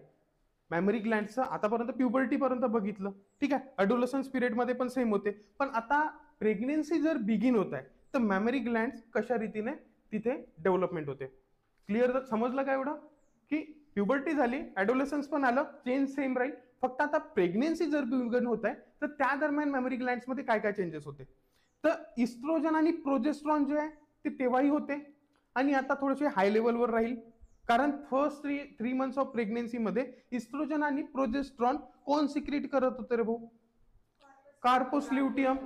मेमरी ग्लँडचं, आतापर्यंत प्युबर्टी पर्यंत बघितलं. ठीक आहे, अडोलसन्स पिरियड मध्ये पण सेम होते, पण आता प्रेग्नेन्सी जर बिगिन होत आहे तर मेमरी ग्लँड कशा रीतीने तिथे डेव्हलपमेंट होते. क्लिअर समजलं का एवढं? की प्युबर्टी झाली, ॲडोलसन्स पण आलं, चेंज सेम राहील, फक्त आता प्रेग्नेन्सी जर बिगिन होत आहे तर त्या दरम्यान मेमरी ग्लँड्स मध्ये काय काय चेंजेस होते? तर इस्ट्रोजन आणि प्रोजेस्ट्रॉन जे आहे ते तेव्हाही होते, आणि आता थोडेसे हाय लेवलवर राहील. कारण फर्स्ट 3 मंथ्स ऑफ प्रेग्नेन्सी मध्ये इस्ट्रोजन आणि प्रोजेस्ट्रॉन कोण सिक्रेट करत होते रे भाऊ? Corpus luteum.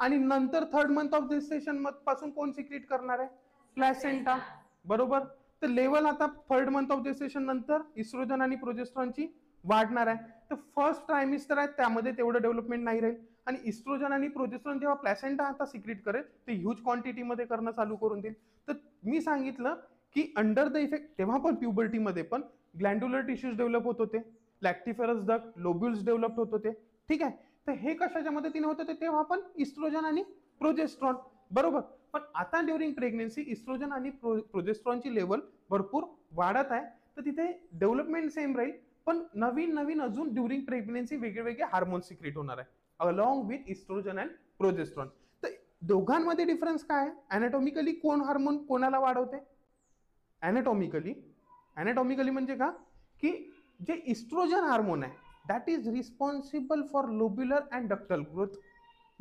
आणि नंतर 3rd मंथ ऑफ जेस्टेशन पासून कोण सिक्रेट करणार आहे? प्लॅसेंटा. बरोबर. तर लेवल आता 3rd मंथ ऑफ जेस्टेशन नंतर इस्ट्रोजन आणि प्रोजेस्ट्रॉनची वाढणार आहे. तर फर्स्ट ट्रायमिस्टर आहे त्यामध्ये तेवढं डेव्हलपमेंट नाही राहील, आणि इस्ट्रोजन आणि प्रोजेस्ट्रॉन जेव्हा प्लॅसेंटा आता सिक्रेट करेल ते ह्यूज क्वांटिटीमध्ये करणं चालू करून देईल. तर मी सांगितलं की अंडर द इफेक्ट तेव्हा पण प्युबर्टीमध्ये पण ग्लँड्युलर टिश्यूज डेव्हलप होत होते, लॅक्टिफेरस डक्ट, लोब्युल्स डेव्हलप होत होते. ठीक आहे, तर हे कशाच्या मदतीने होत होते? तेव्हा पण इस्ट्रोजन आणि प्रोजेस्ट्रॉन. बरोबर. पण आता ड्युरिंग प्रेग्नेन्सी इस्ट्रोजन आणि प्रोजेस्ट्रॉनची लेवल भरपूर वाढत आहे, तर तिथे डेव्हलपमेंट सेम राहील, पण नवीन नवीन अजून ड्युरिंग प्रेग्नेन्सी वेगळे हार्मोन सिक्रेट होणार आहे along with oestrogen and progesterone. तर दोघांमध्ये डिफरन्स काय आहे? अॅनाटॉमिकली कोण हार्मोन कोणाला वाढवते? अॅनाटॉमिकली म्हणजे का की जे इस्ट्रोजन हार्मोन आहे that is responsible for lobular and ductal growth.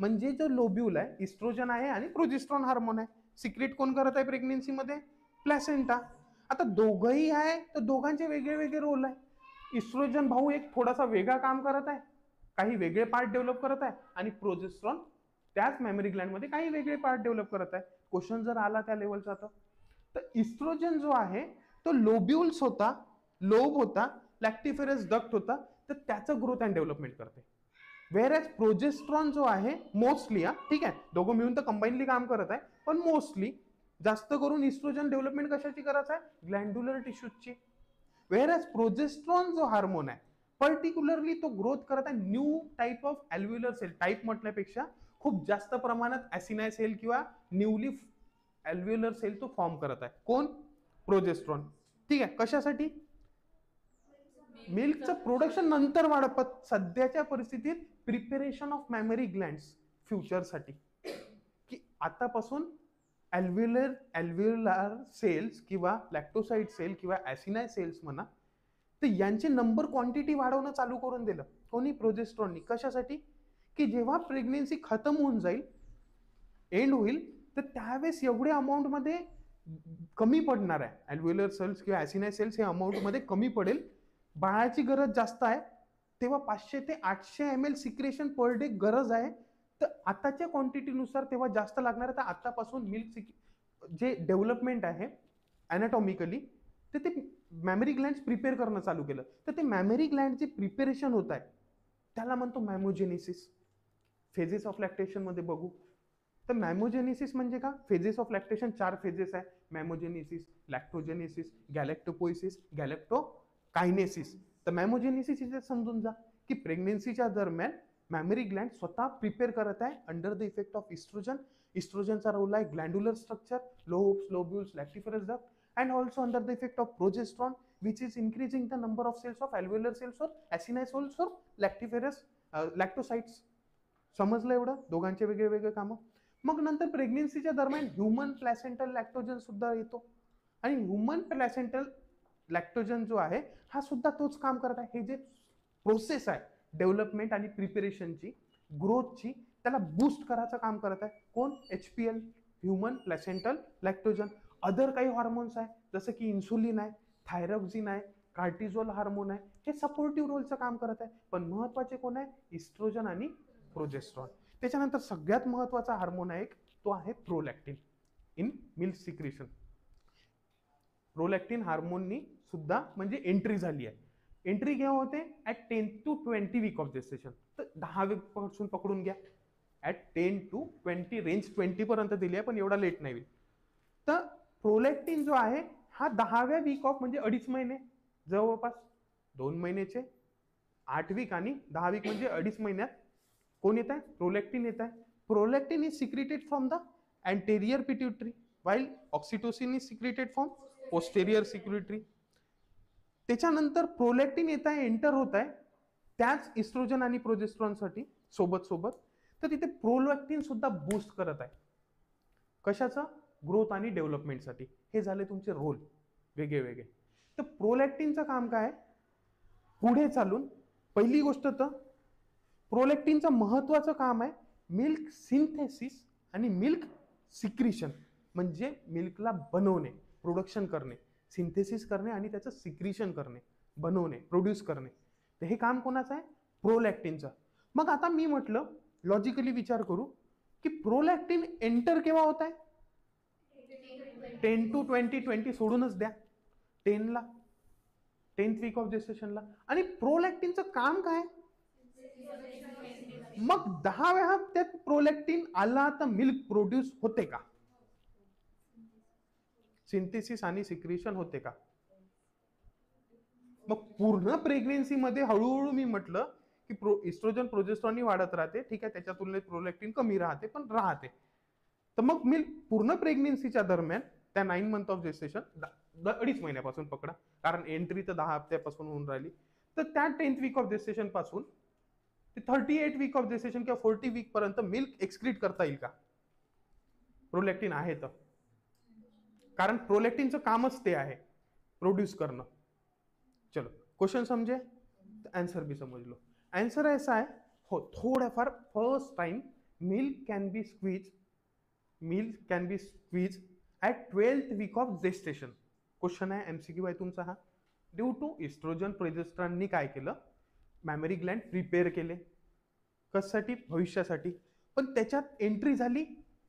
म्हणजे जो लोब्यूल आहे इस्ट्रोजन आहे आणि प्रोजेस्ट्रॉन हार्मोन आहे. सिक्रेट कोण करत आहे प्रेग्नेन्सीमध्ये? प्लॅसेंटा. आता दोघंही आहे तर दोघांचे वेगळे वेगळे रोल आहे. इस्ट्रोजन भाऊ एक थोडासा वेगळा काम करत आहे, काही वेगळे पार्ट डेव्हलप करत आहे, आणि प्रोजेस्ट्रॉन त्याच मेमरी ग्लँड मध्ये काही वेगळे पार्ट डेव्हलप करत आहे. क्वेश्चन जर आला त्या लेवलचा तर इस्ट्रोजन जो आहे तो लोब्युल्स होता, लोब होता, लॅक्टिफेरस डक्ट होता, तर त्याचं ग्रोथ अँड डेव्हलपमेंट करते. वेअर एज प्रोजेस्ट्रॉन जो आहे मोस्टली, ठीक आहे दोघं मिळून तर कंबाईनली काम करत आहे, पण मोस्टली जास्त करून इस्ट्रोजन डेव्हलपमेंट कशाची करत आहे? ग्लँड्युलर टिश्यूजची. वेअर एज प्रोजेस्ट्रॉन जो हार्मोन आहे पर्टिक्युलरली तो ग्रोथ करत आहे new type of alveolar cell. Type म्हटल्यापेक्षा खूप जास्त प्रमाणात ॲसिनाय सेल किंवा न्यूली अल्व्ह्युलर सेल तो फॉर्म करत आहे. कोण? प्रोजेस्ट्रॉन. ठीक आहे. कशासाठी? मिल्कचं प्रोडक्शन नंतर वाढत, सध्याच्या परिस्थितीत प्रिपेरेशन ऑफ मेमरी ग्लँड्स फ्युचरसाठी, की आतापासून अल्व्ह्युलर सेल्स किंवा लॅक्टोसाइट सेल किंवा ॲसिनाय सेल्स म्हणा, तर यांचे नंबर क्वांटिटी वाढवणं चालू करून दिलं. कोणी? प्रोजेस्ट्रॉननी. कशासाठी? की जेव्हा प्रेग्नेन्सी खतम होऊन जाईल, एंड होईल, तर त्यावेळेस एवढ्या अमाऊंटमध्ये कमी पडणार आहे अल्व्ह्युलर सेल्स किंवा ॲसिनाय सेल्स, हे अमाऊंटमध्ये कमी पडेल. बाळाची गरज जास्त आहे, तेव्हा 500 ते 800 ml सिक्रेशन पर डे गरज आहे. तर आताच्या क्वांटिटीनुसार तेव्हा जास्त लागणार आहे. तर आतापासून मिल्क जे डेव्हलपमेंट आहे अॅनाटॉमिकली, तर ते मेमरी ग्लँड्स प्रिपेअर करणं चालू केलं. तर ते मेमरी ग्लँड जे प्रिपेरेशन होत आहे त्याला म्हणतो मॅमोजेनेसिस. फेजेस ऑफ लॅक्टेशन मध्ये बघू तर मॅमोजेनेसिस म्हणजे का? फेजेस ऑफ लॅक्टेशन 4 फेजेस आहे. मॅमोजेनेसिस, लॅक्टोजेनेसिस, गॅलेक्टोपोइसिस, गॅलेक्टोकायनेसिस. तर मॅमोजेनेसिस इथे समजून जा की प्रेग्नेन्सीच्या दरम्यान मॅमरी ग्लँड स्वतः प्रिपेअर करत आहे under the effect of oestrogen. इस्ट्रोजनचा रोल आहे glandular structure, lobes, lobules, lactiferous duct, and also under the effect of progesterone, which is increasing the number of cells of alveolar cells or acinine cells or lactiferous lactocytes. समजलं एवढं? दोघांचे वेगळे वेगळे कामं. मग नंतर प्रेग्नेन्सीच्या दरम्यान ह्युमन प्लॅसेंटल लॅक्टोजन सुद्धा येतो, आणि ह्युमन प्लॅसेंटल लॅक्टोजन जो आहे हा सुद्धा तोच काम करत आहे. हे जे प्रोसेस आहे डेव्हलपमेंट आणि प्रिपेरेशनची, ग्रोथची, त्याला बूस्ट करायचं काम करत आहे. कोण? HPL, human placental lactogen. Other काही हॉर्मोन्स आहे जसं की इन्सुलिन आहे, थायरॉक्सिन आहे, कार्टिझोल हार्मोन आहे, हे सपोर्टिव्ह रोलचं काम करत आहे. पण महत्वाचे कोण आहे? इस्ट्रोजन आणि प्रोजेस्ट्रॉन. त्याच्यानंतर सगळ्यात महत्वाचा हार्मोन आहे तो आहे prolactin in milk secretion. Prolactin हार्मोननी सुद्धा म्हणजे एंट्री झाली आहे. एंट्री केव्हा होते? At 10 to 20 week of gestation. तर 10 वीक पासून पकडून घ्या. ॲट 10 to 20 रेंज 20 पर्यंत दिली आहे, पण एवढा लेट नाही होईल. तर प्रोलॅक्टिन जो आहे हा 10व्या वीक ऑफ म्हणजे 2.5 महिने, जवळपास 2 महिन्याचे 8 वीक आणि 10 वीक म्हणजे 2.5 महिन्यात कोण येत आहे? प्रोलॅक्टिन येत आहे. Prolactin is secreted from the anterior pituitary while oxytocin is secreted from posterior pituitary. त्याच्यानंतर प्रोलॅक्टिन येत आहे, एंटर होत आहे त्याच इस्ट्रोजन आणि प्रोजेस्ट्रॉनसाठी सोबत सोबत. तर तिथे प्रोलॅक्टिन सुद्धा बूस्ट करत आहे. कशाचं? ग्रोथ आणि डेव्हलपमेंटसाठी. हे झाले तुमचे रोल वेगळे वेगळे. तर प्रोलॅक्टिनचं काम काय? पुढे चालून पहिली गोष्ट तर प्रोलॅक्टिनचं महत्वाचं काम आहे मिल्क सिंथेसिस आणि मिल्क सिक्रिशन, म्हणजे मिल्कला बनवणे, प्रोडक्शन करणे, सिंथेसिस करणे आणि त्याचं सिक्रिशन करणे, बनवणे, प्रोड्यूस करणे. तर हे काम कोणाचं आहे? प्रोलॅक्टिनचं. मग आता मी म्हटलं लॉजिकली विचार करू की प्रोलॅक्टिन एंटर केव्हा होत आहे? 10 to 20 सोडूनच द्या 10ला, 10th वीक ऑफ जेस्टेशनला. आणि प्रोलॅक्टिनचं काम काय? मग 10व्या हप्त्यात प्रोलॅक्टिन आला तर मिल्क प्रोड्यूस होते का? सिंथेसिस आणि सिक्रेशन होते का? मग पूर्ण प्रेग्नेन्सी मध्ये हळूहळू मी म्हटलं की इस्ट्रोजन प्रोजेस्ट्रॉननी वाढत राहते, ठीक आहे, त्याच्या तुलनेत प्रोलॅक्टिन कमी राहते, पण राहते. तर मग मिल्क पूर्ण प्रेग्नेन्सीच्या दरम्यान त्या 9 मंथ ऑफ जेस्टेशन, 2.5 महिन्यापासून पकडा, कारण एंट्री तर 10 हप्त्यापासून होऊन राहिली, तर त्या 10th वीक ऑफ जेस्टेशन पासून ते 38 वीक ऑफ जेस्टेशन किंवा 40 वीक पर्यंत मिल्क एक्सक्रीट करता येईल का? प्रोलॅक्टिन आहे तर, कारण प्रोलॅक्टिनचं कामच ते आहे, प्रोड्यूस करणं. चलो क्वेश्चन समझे, आंसर भी समझ लो. आंसर ऐसा है, हो थोडाफार first time milk can be squeeze at 12th week of gestation. Question आहे, एमसीक्यू आहे तुमचा हा. ड्यू टू इस्ट्रोजन प्रोजेस्टेरॉननी काय केलं, मॅमरी ग्लँड प्रिपेअर केले कशासाठी, भविष्यासाठी. पण त्याच्यात एंट्री झाली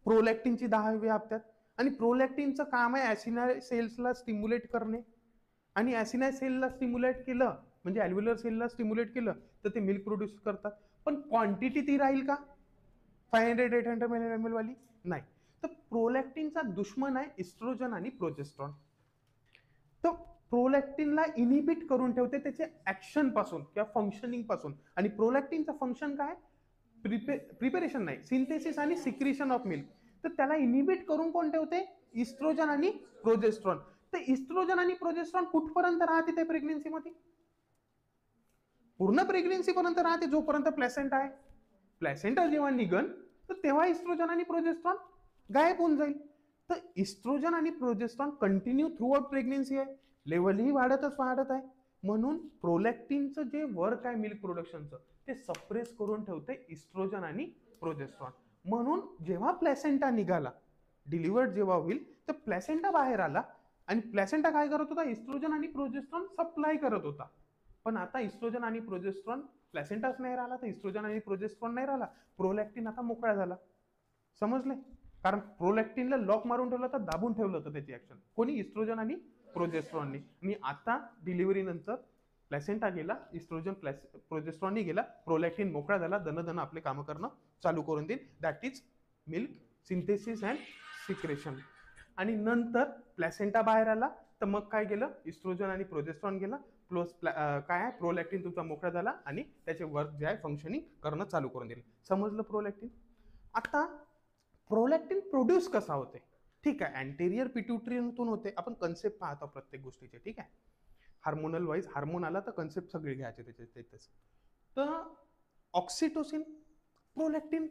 प्रोलॅक्टिनची 10व्या हप्त्यात, आणि प्रोलॅक्टिनचं काम आहे ॲसिनाय सेल्सला स्टिम्युलेट करणे, आणि ॲसिनाय सेलला स्टिम्युलेट केलं म्हणजे ॲल्व्ह्युलर सेलला स्टिम्युलेट केलं तर ते मिल्क प्रोड्यूस करतात. पण क्वांटिटी ती राहील का 500-800 ml वाली? नाही. तर प्रोलॅक्टिनचा दुश्मन आहे इस्ट्रोजन आणि प्रोजेस्ट्रॉन. तर प्रोलॅक्टिनला इनिबिट करून ठेवते त्याचे ऍक्शन पासून किंवा फंक्शनिंग पासून. आणि प्रोलॅक्टिनचं फंक्शन काय, प्रिपेरेशन नाही, सिंथेसिस आणि सिक्रिशन ऑफ मिल्क. तर त्याला इनिबिट करून कोण ठेवते, इस्ट्रोजन आणि प्रोजेस्ट्रॉन. तर इस्ट्रोजन आणि प्रोजेस्ट्रॉन कुठपर्यंत राहते त्या प्रेग्नेन्सीमध्ये, पूर्ण प्रेग्नेन्सी पर्यंत राहते, जोपर्यंत प्लॅसेंटा आहे. प्लॅसेंटा जेव्हा निघन तर तेव्हा इस्ट्रोजन आणि प्रोजेस्ट्रॉन गायब होऊन जाईल. तर इस्ट्रोजन आणि progesterone continue through out pregnancy आहे, लेवलही वाढत आहे. म्हणून प्रोलॅक्टिनचं जे वर्क आहे मिल्क प्रोडक्शनचं ते सप्रेस करून ठेवते इस्ट्रोजन आणि प्रोजेस्ट्रॉन. म्हणून जेव्हा प्लॅसेंटा निघाला, डिलिव्हर्ड जेव्हा होईल, तर प्लॅसेंटा बाहेर आला, आणि प्लॅसेंटा काय करत होता, इस्ट्रोजन आणि प्रोजेस्ट्रॉन सप्लाय करत होता. पण आता इस्ट्रोजन आणि प्रोजेस्ट्रॉन, प्लॅसेंटाच नाही राहिला तर इस्ट्रोजन आणि प्रोजेस्ट्रॉन नाही राहिला, प्रोलॅक्टिन आता मोकळा झाला. समजले? कारण प्रोलॅक्टिनला लॉक मारून ठेवलं तर दाबून ठेवलं होतं त्याची ऍक्शन कोणी, इस्ट्रोजन आणि प्रोजेस्ट्रॉननी. आणि आता डिलिव्हरी नंतर प्लॅसेंटा गेला, इस्ट्रोजन प्रोजेस्ट्रॉननी गेला, प्रोलॅक्टिन मोकळा झाला, दन आपले कामं करणं चालू करून देईल. That is milk synthesis and secretion. आणि नंतर प्लॅसेंटा बाहेर आला तर मग काय गेलं, इस्ट्रोजन आणि प्रोजेस्ट्रॉन गेला, प्लस काय आहे, प्रोलॅक्टिन तुमचा मोकळा झाला आणि त्याचे वर्क जे आहे फंक्शनिंग करणं चालू करून दिले. समजलं प्रोलॅक्टिन? आता प्रोलॅक्टिन प्रोड्यूस कसा होते, ठीक आहे, अँटेरियर पिट्युटरीतून होते. आपण कन्सेप्ट पाहतो प्रत्येक गोष्टीचे, ठीक आहे. हार्मोनल वाईज हार्मोन आला तर कन्सेप्ट सगळे घ्यायचे त्याच्यात. तर ऑक्सिटोसिन प्रोलॅक्टिन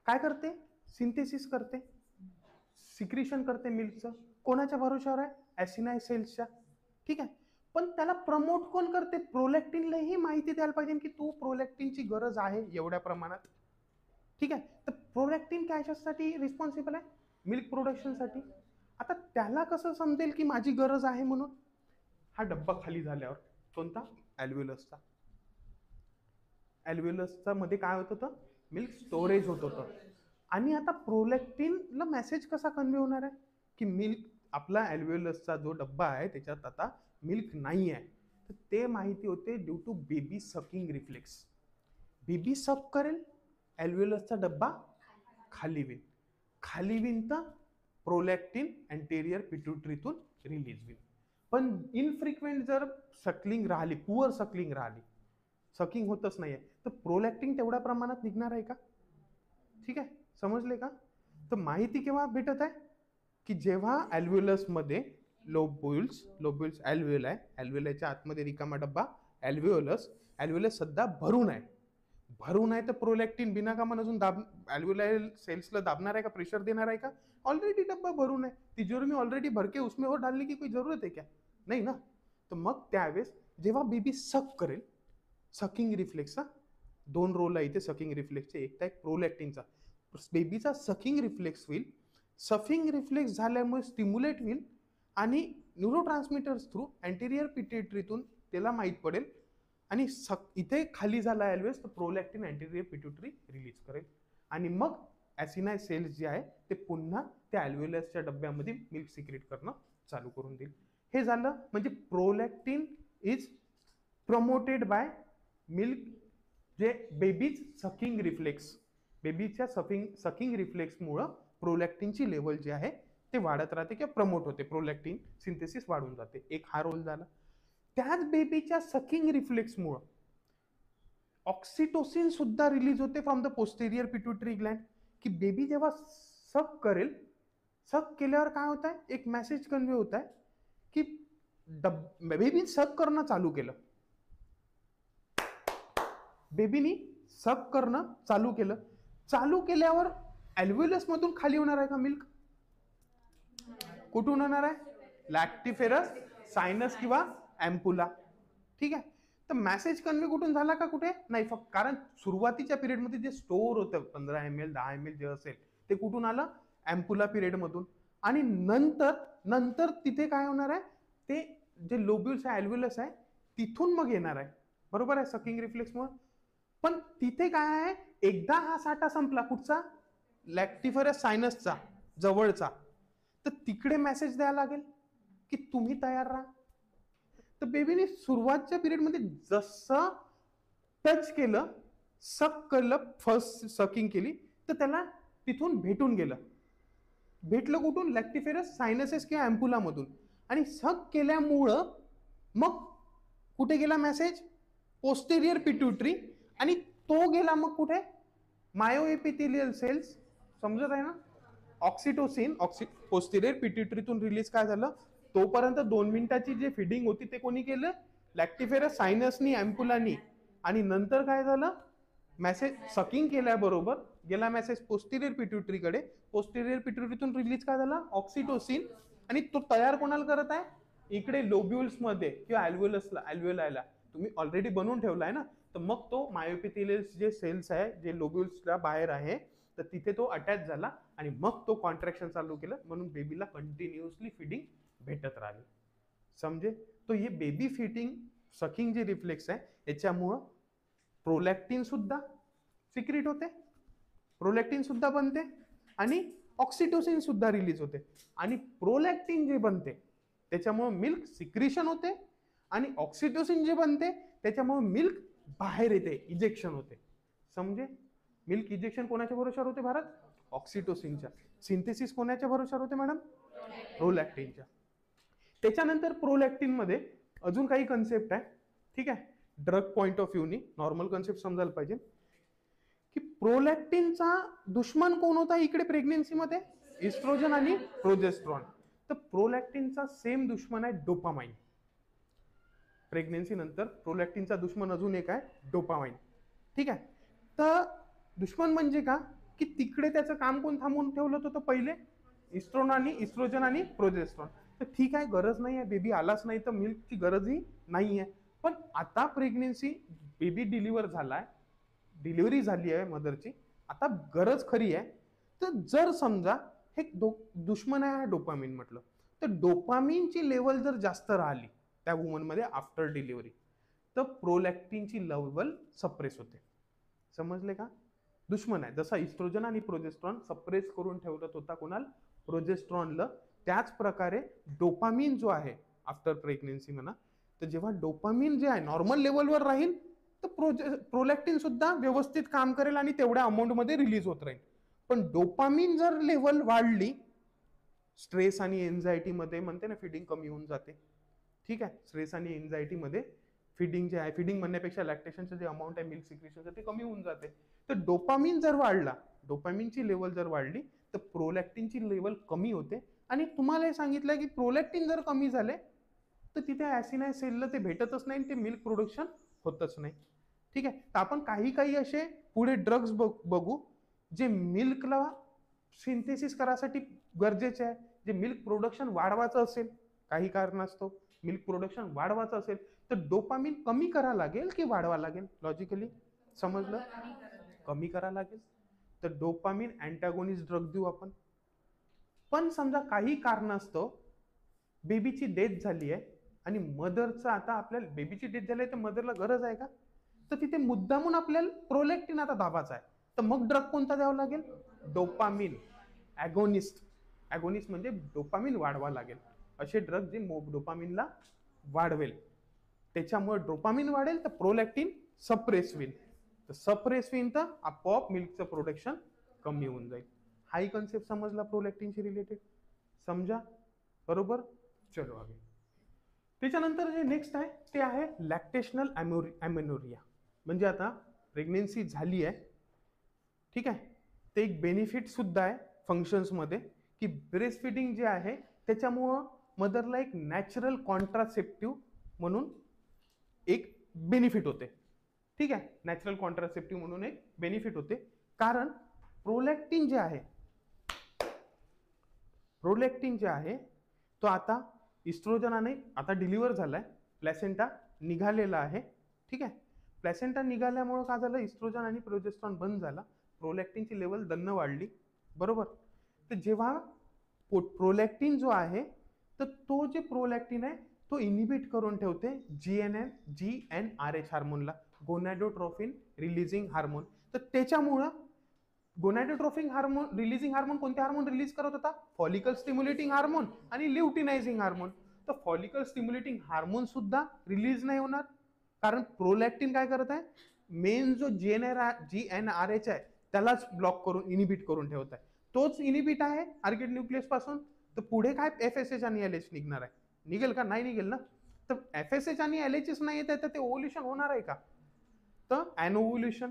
काय करते, सिंथेसिस करते, सिक्रिशन करते मिल्कचं. कोणाच्या भरोशावर आहे, ॲसिनाय सेल्सच्या, ठीक आहे. पण त्याला प्रमोट कोण करते, प्रोलॅक्टिनलाही माहिती द्यायला पाहिजे की तू प्रोलॅक्टिनची गरज आहे एवढ्या प्रमाणात, ठीक आहे. तर प्रोलॅक्टिन कशासाठी रिस्पॉन्सिबल आहे, मिल्क प्रोडक्शनसाठी. आता त्याला कसं समजेल की माझी गरज आहे म्हणून, हा डब्बा खाली झाल्यावर, कोणता, ॲल्व्ह्युलसचा. ॲल्व्ह्युलसचा मध्ये काय होत होतं, मिल्क स्टोरेज होत होतं. आणि आता प्रोलॅक्टिनला मेसेज कसा कन्वे होणार आहे की मिल्क, आपला ॲल्व्ह्युलसचा जो डब्बा आहे त्याच्यात आता मिल्क नाही आहे. तर ते माहिती होते due to baby sucking reflex. Baby suck करेल, ॲल्व्ह्युलसचा डब्बा खाली होईल तर प्रोलॅक्टिन अँटेरियर पिट्युटरीतून रिलीज होईल. पण इनफ्रिक्वेंट जर सकलिंग राहिली, पुअर सकलिंग राहिली, सकिंग होतच नाहीये, तर प्रोलॅक्टिन तेवढ्या प्रमाणात निघणार आहे का, ठीक आहे. समजले का? तर माहिती केव्हा भेटत आहे की जेव्हा ॲल्व्ह्युलसमध्ये लोब्युल्स ॲल्व्ह्युल आहे, ॲल्व्ह्युलच्या आतमध्ये रिकामा डब्बा ॲल्व्ह्युलस सध्या भरून आहे तर प्रोलॅक्टिन बिनाकामा अजून ॲल्व्ह्युलर सेल्सला दाबणार आहे का, प्रेशर देणार आहे का, ऑलरेडी डब्बा भरून आहे, तिजोरी में ऑलरेडी भर के उसमें और डालने की कोई जरूरत है क्या, नाही ना. तर मग त्यावेळेस जेव्हा बेबी सक करेल, सकिंग रिफ्लेक्सचा 2 रोल आहे इथे सकिंग रिफ्लेक्सचे, एक तर प्रोलॅक्टिनचा, बेबीचा सकिंग रिफ्लेक्स होईल, सकिंग रिफ्लेक्स झाल्यामुळे स्टिम्युलेट होईल आणि न्यूरोट्रान्समीटर्स थ्रू अँटेरियर पिट्युटरीतून त्याला माहीत पडेल, आणि इथे खाली झाला ॲल्व्ह्युलस तर प्रोलॅक्टिन अँटेरियर पिट्युटरी रिलीज करेल, आणि मग ॲसिनाय सेल्स जे आहे ते पुन्हा त्या ॲल्व्ह्युलसच्या डब्यामध्ये मिल्क सिक्रेट करणं चालू करून देईल. हे झालं म्हणजे prolactin is promoted by milk, जे बेबीज सकिंग रिफ्लेक्स, बेबीच्या सकिंग रिफ्लेक्समुळं प्रोलॅक्टिनची लेवल जी आहे ते वाढत राहते किंवा प्रमोट होते, प्रोलॅक्टिन सिंथेसिस वाढून जाते. एक हा रोल झाला. त्याच बेबीच्या सकिंग रिफ्लेक्समुळं ऑक्सिटोसिन सुद्धा रिलीज होते from the posterior pituitary Gland, की बेबी जेव्हा सक करेल, सक केल्यावर काय होत आहे, एक मेसेज कन्वे होत आहे की बेबी सक करणं चालू केलं, बेबीनी सक करणं चालू केलं. चालू केल्यावर ॲल्व्हिओलस मधून खाली होणार आहे का मिल्क? कुठून होणार आहे? लॅक्टिफेरस सायनस किंवा ॲम्पुला. ठीक आहे. तर मेसेज कन्वे कुठून झाला का कुठे नाही? फक्त कारण सुरुवातीच्या पिरियडमध्ये जे स्टोअर होतं 15 ml 10 ml जे असेल ते कुठून आलं? ॲम्पुला पिरियडमधून. आणि नंतर तिथे काय होणार आहे? ते जे लोब्युल्स आहे ॲल्व्हिओलस आहे तिथून मग येणार आहे. बरोबर आहे सकिंग रिफ्लेक्समुळे. पण तिथे काय आहे? एकदा हा साठा संपला कुठचा? लॅक्टिफेरस सायनसचा जवळचा, तर तिकडे मेसेज द्यायला लागेल की तुम्ही तयार राहा. तर बेबीने सुरुवातच्या पिरियडमध्ये जसं टच केलं, सक केलं, फर्स्ट सकिंग केली, तर त्याला तिथून भेटून गेलं. भेटलं कुठून? लॅक्टिफेरस सायनसेस किंवा ॲम्पुला मधून. आणि सक केल्यामुळं मग कुठे गेला मेसेज? Posterior pituitary. आणि तो गेला मग कुठे? मायोएपिथेलियल सेल्स. समजत आहे ना? ऑक्सिटोसिन पोस्टेरियर पिट्युटरीतून रिलीज काय झालं? तोपर्यंत 2 मिनिटाची जी फिडिंग होती ते कोणी केलं? लॅक्टिफेरस सायनसनी ॲम्पुलानी. आणि नंतर काय झालं? मेसेज सकिंग केल्याबरोबर गेला मेसेज पोस्टेरियर पिट्युटरीकडे. पोस्टेरियर पिट्युटरीतून रिलीज काय झाला? ऑक्सिटोसिन. आणि तो तयार कोणाला करत आहे? इकडे लोब्युल्स मध्ये किंवा ॲल्व्हिओलायला तुम्ही ऑलरेडी बनवून ठेवला आहे ना. तर मग तो मायोएपिथेलियल जे सेल्स आहे जे लोब्युल्सला बाहेर आहे तर तिथे तो अटॅच झाला आणि मग तो कॉन्ट्रॅक्शन चालू केलं. म्हणून बेबीला कंटिन्युअसली फिडिंग भेटत राहिली. समजे? तो हे बेबी फिडिंग सकिंग जे रिफ्लेक्स आहे याच्यामुळं प्रोलॅक्टिन सुद्धा सिक्रेट होते, प्रोलॅक्टिन सुद्धा बनते आणि ऑक्सिटोसिन सुद्धा रिलीज होते. आणि प्रोलॅक्टिन जे बनते त्याच्यामुळे मिल्क सिक्रिशन होते आणि ऑक्सिटोसिन जे बनते त्याच्यामुळे मिल्क बाहेर येते, इजेक्शन होते. समजे? मिल्क इजेक्शन कोणाच्या भरोशावर होते भारत? ऑक्सिटोसिनच्या. सिंथेसिस कोणाच्या भरोशावर होते मॅडम? प्रोलॅक्टिनच्या. त्याच्यानंतर प्रोलॅक्टिन मध्ये अजून काही कन्सेप्ट आहे. ठीक आहे. ड्रग पॉइंट ऑफ व्ह्यूनी नॉर्मल कन्सेप्ट समजायला पाहिजे की प्रोलॅक्टिनचा दुश्मन कोण होता इकडे प्रेग्नेन्सीमध्ये? इस्ट्रोजन आणि प्रोजेस्ट्रॉन. तर प्रोलॅक्टिनचा सेम दुश्मन आहे डोपामाइन. प्रेग्नेन्सी नंतर प्रोलॅक्टिनचा दुश्मन अजून एक आहे डोपामाइन. ठीक आहे. तर दुश्मन म्हणजे का की तिकडे त्याचं काम कोण थांबवून ठेवलं होतं पहिले? इस्ट्रोजन आणि प्रोजेस्ट्रॉन. तर ठीक आहे, गरज नाही आहे, बेबी आलाच नाही तर मिल्कची गरजही नाही आहे. पण आता प्रेग्नेन्सी बेबी डिलिव्हर झालाय, डिलिव्हरी झाली आहे मदरची, आता गरज खरी आहे. तर जर समजा हे दुश्मन आहे डोपामिन म्हटलं, तर डोपामिनची लेवल जर जास्त राहिली त्या वुमनमध्ये आफ्टर डिलिव्हरी तर प्रोलॅक्टिनची लेवल सप्रेस होते. समजले का? दुश्मन आहे. जसा इस्ट्रोजन आणि प्रोजेस्ट्रॉन सप्रेस करून ठेवत होता कोणाला? प्रोजेस्ट्रॉनला. त्याच प्रकारे डोपामिन जो आहे आफ्टर प्रेग्नेन्सी म्हणा, तर जेव्हा डोपामिन जे आहे नॉर्मल लेवलवर राहील तर प्रोलॅक्टिन सुद्धा व्यवस्थित काम करेल आणि तेवढ्या अमाऊंटमध्ये रिलीज होत राहील. पण डोपामिन जर लेवल वाढली, स्ट्रेस आणि एन्झायटी मध्ये म्हणते ना फिडिंग कमी होऊन जाते. ठीक आहे. स्ट्रेस आणि एन्झायटी मध्ये फिडिंग जे आहे, फिडिंग म्हणण्यापेक्षा लॅक्टेशनचं जे अमाऊंट आहे मिल्क सिक्रेशनचं ते कमी होऊन जाते. तर डोपामिन जर वाढला, डोपामिनची लेवल जर वाढली तर प्रोलॅक्टिनची लेवल कमी होते. आणि तुम्हाला हे सांगितलं की प्रोलॅक्टिन जर कमी झाले तर तिथे ॲसिनाय सेलला ते भेटतच नाही, ते मिल्क प्रोडक्शन होतच नाही. ठीक आहे. तर आपण काही असे पुढे ड्रग्स बघू जे मिल्कला सिंथेसिस करायसाठी गरजेचे आहे. जे मिल्क प्रोडक्शन वाढवायचं असेल, काही कारणास्तव मिल्क प्रोडक्शन वाढवायचं असेल तर डोपामिन कमी करा लागेल की वाढवा लागेल? लॉजिकली समजलं? कमी करा लागेल. तर डोपामिन अँटागोनिस्ट ड्रग देऊ आपण. पण समजा काही कारणास्तव बेबीची डेथ झाली आहे आणि मदरचं आता आपल्याला बेबीची डेथ झाली आहे तर मदरला गरज आहे का? तर तिथे मुद्दामून आपल्याला प्रोलॅक्टिन आता दाबायचा आहे. तर मग ड्रग कोणता द्यावा लागेल? Dopamine agonist. ॲगोनिस्ट म्हणजे डोपामिन वाढवा लागेल. असे ड्रग जे डोपामिनला वाढवेल. त्याच्यामुळे डोपामिन वाढेल तर प्रोलॅक्टिन सप्रेस होईल. तर सप्रेस होईल तर आपोआप मिल्कचं प्रोडक्शन कमी होऊन जाईल. हाही कन्सेप्ट समजला प्रोलॅक्टिनशी रिलेटेड? समजा? बरोबर? चलो आगे. त्याच्यानंतर जे नेक्स्ट आहे ते आहे लॅक्टेशनल ॲमेनोरिया. म्हणजे आता प्रेग्नेन्सी झाली आहे, ठीक आहे, ते एक बेनिफिट सुद्धा आहे फंक्शन्समध्ये की ब्रेस्ट फिडिंग जे आहे त्याच्यामुळं मदरला एक नॅचरल कॉन्ट्रासेप्टिव्ह म्हणून एक बेनिफिट होते. ठीक आहे, नॅचरल कॉन्ट्रासेप्टिव्ह म्हणून एक बेनिफिट होते. कारण प्रोलॅक्टिन जे आहे तो आता इस्ट्रोजनाने आता डिलिव्हर झालाय, प्लॅसेंटा निघालेला आहे. ठीक आहे, प्लॅसेंटा निघाल्यामुळे काय झालं, इस्ट्रोजन आणि प्रोजेस्ट्रॉन बंद झाला, प्रोलॅक्टिनची लेवल दन्न वाढली. बरोबर. तर जेव्हा प्रोलॅक्टिन जो आहे तर तो जे प्रोलॅक्टिन आहे तो इनिबिट करून ठेवते GnRH हार्मोनला, गोनॅडोट्रोफिन रिलीजिंग हार्मोन. तर त्याच्यामुळं गोनॅडोट्रोफिन हार्मोन रिलीजिंग हार्मोन कोणते हार्मोन रिलीज करत होता, फॉलिकल स्टिम्युलेटिंग हार्मोन आणि ल्युटिनायझिंग हार्मोन. तर फॉलिकल स्टिम्युलेटिंग हार्मोन सुद्धा रिलीज नाही होणार, कारण प्रोलॅक्टिन काय करत आहे, मेन जो GnRH आहे त्यालाच ब्लॉक करून इनिबिट करून ठेवत आहे. तोच इनिबिट आहे आर्किड न्यूक्लियस पासून. तर पुढे काय FSH आणि LH निघणार आहे, निघेल का, नाही निघेल ना. तर FSH आणि LHच नाही येत आहे तर ते ओव्ह्युलेशन होणार आहे का, तर ॲनओव्ह्युलेशन.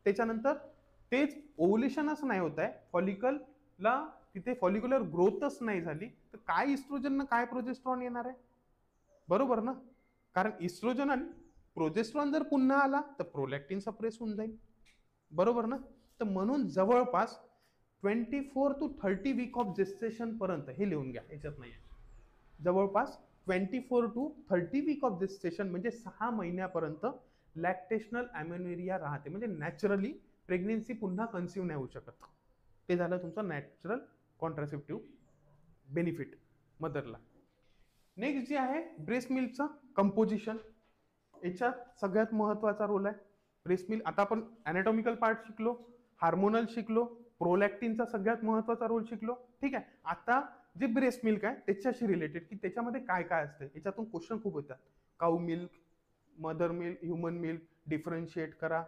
त्याच्यानंतर तेच ओव्ह्युलेशनच नाही होत आहे, फॉलिकलला तिथे फॉलिक्युलर ग्रोथच नाही झाली, तर काय इस्ट्रोजन काय प्रोजेस्ट्रॉन येणार आहे. बरोबर ना, कारण इस्ट्रोजन आणि प्रोजेस्ट्रॉन जर पुन्हा आला तर प्रोलॅक्टिन सप्रेस होऊन जाईल. बरोबर ना. तर म्हणून जवळपास 24 to 30 वीक ऑफ जेस्टेशन पर्यंत, हे लिहून घ्या याच्यात नाही, जवळपास 24 to 30 वीक ऑफ जेस्टेशन म्हणजे 6 महिन्यापर्यंत लॅक्टेशनल ॲमेनोरिया राहते, म्हणजे नॅचरली प्रेग्नेन्सी पुन्हा कन्सिव्ह नाही होऊ शकत. ते झालं तुमचं नॅचरल कॉन्ट्रासेप्टिव्ह बेनिफिट मदरला. नेक्स्ट जे आहे ब्रेस्ट मिल्कचं कंपोजिशन, याच्यात सगळ्यात महत्त्वाचा रोल आहे ब्रेस्ट मिल्क. आता आपण ॲनाटॉमिकल पार्ट शिकलो, हार्मोनल शिकलो, प्रोलॅक्टिनचा सगळ्यात महत्त्वाचा रोल शिकलो. ठीक आहे, आता जे ब्रेस्ट मिल्क आहे त्याच्याशी रिलेटेड की त्याच्यामध्ये काय काय असते, याच्यातून क्वेश्चन खूप येतात. Cow milk, mother milk, human milk, differentiate करा.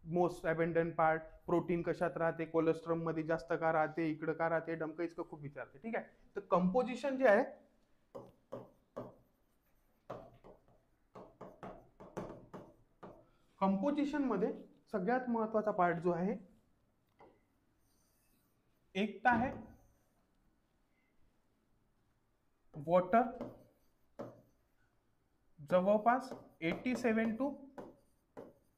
मोस्ट अबेंडंट पार्ट, प्रोटीन कशात राहते, कोलेस्ट्रॉल मध्ये जास्त का राहते, इकडं का राहते, डमकं इतकं खूप विचारते. ठीक आहे, तर कंपोजिशन जे आहे, कंपोजिशन मध्ये सगळ्यात महत्वाचा पार्ट जो आहे एक तर आहे वॉटर, जवळपास 87 to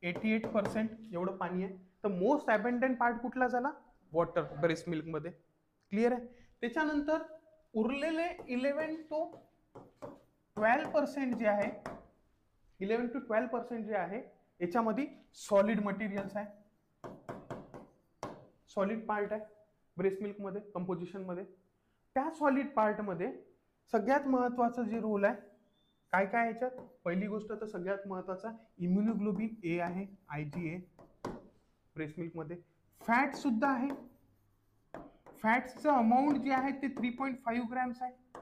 88% एवढं पाणी आहे. तर मोस्ट अबेंडंट पार्ट कुठला झाला, वॉटर ब्रेस्ट मिल्क मध्ये. क्लिअर आहे. त्याच्यानंतर उरलेले 11 to 12% जे आहे, 11 to 12% जे आहे याच्यामध्ये सॉलिड मटेरियल्स आहे, सॉलिड पार्ट आहे ब्रेस्ट मिल्क मध्ये कंपोजिशन मध्ये. त्या सॉलिड पार्ट मध्ये सगळ्यात महत्वाचं जे रोल आहे काय काय याच्यात, पहिली गोष्ट तर सगळ्यात महत्वाचा इम्युनोग्लोबिन ए आहे, IgA ब्रेस्ट मिल्क मध्ये. फॅट सुद्धा आहे, फॅट्सचं अमाऊंट जे आहे ते 3.5 ग्रॅम्स आहे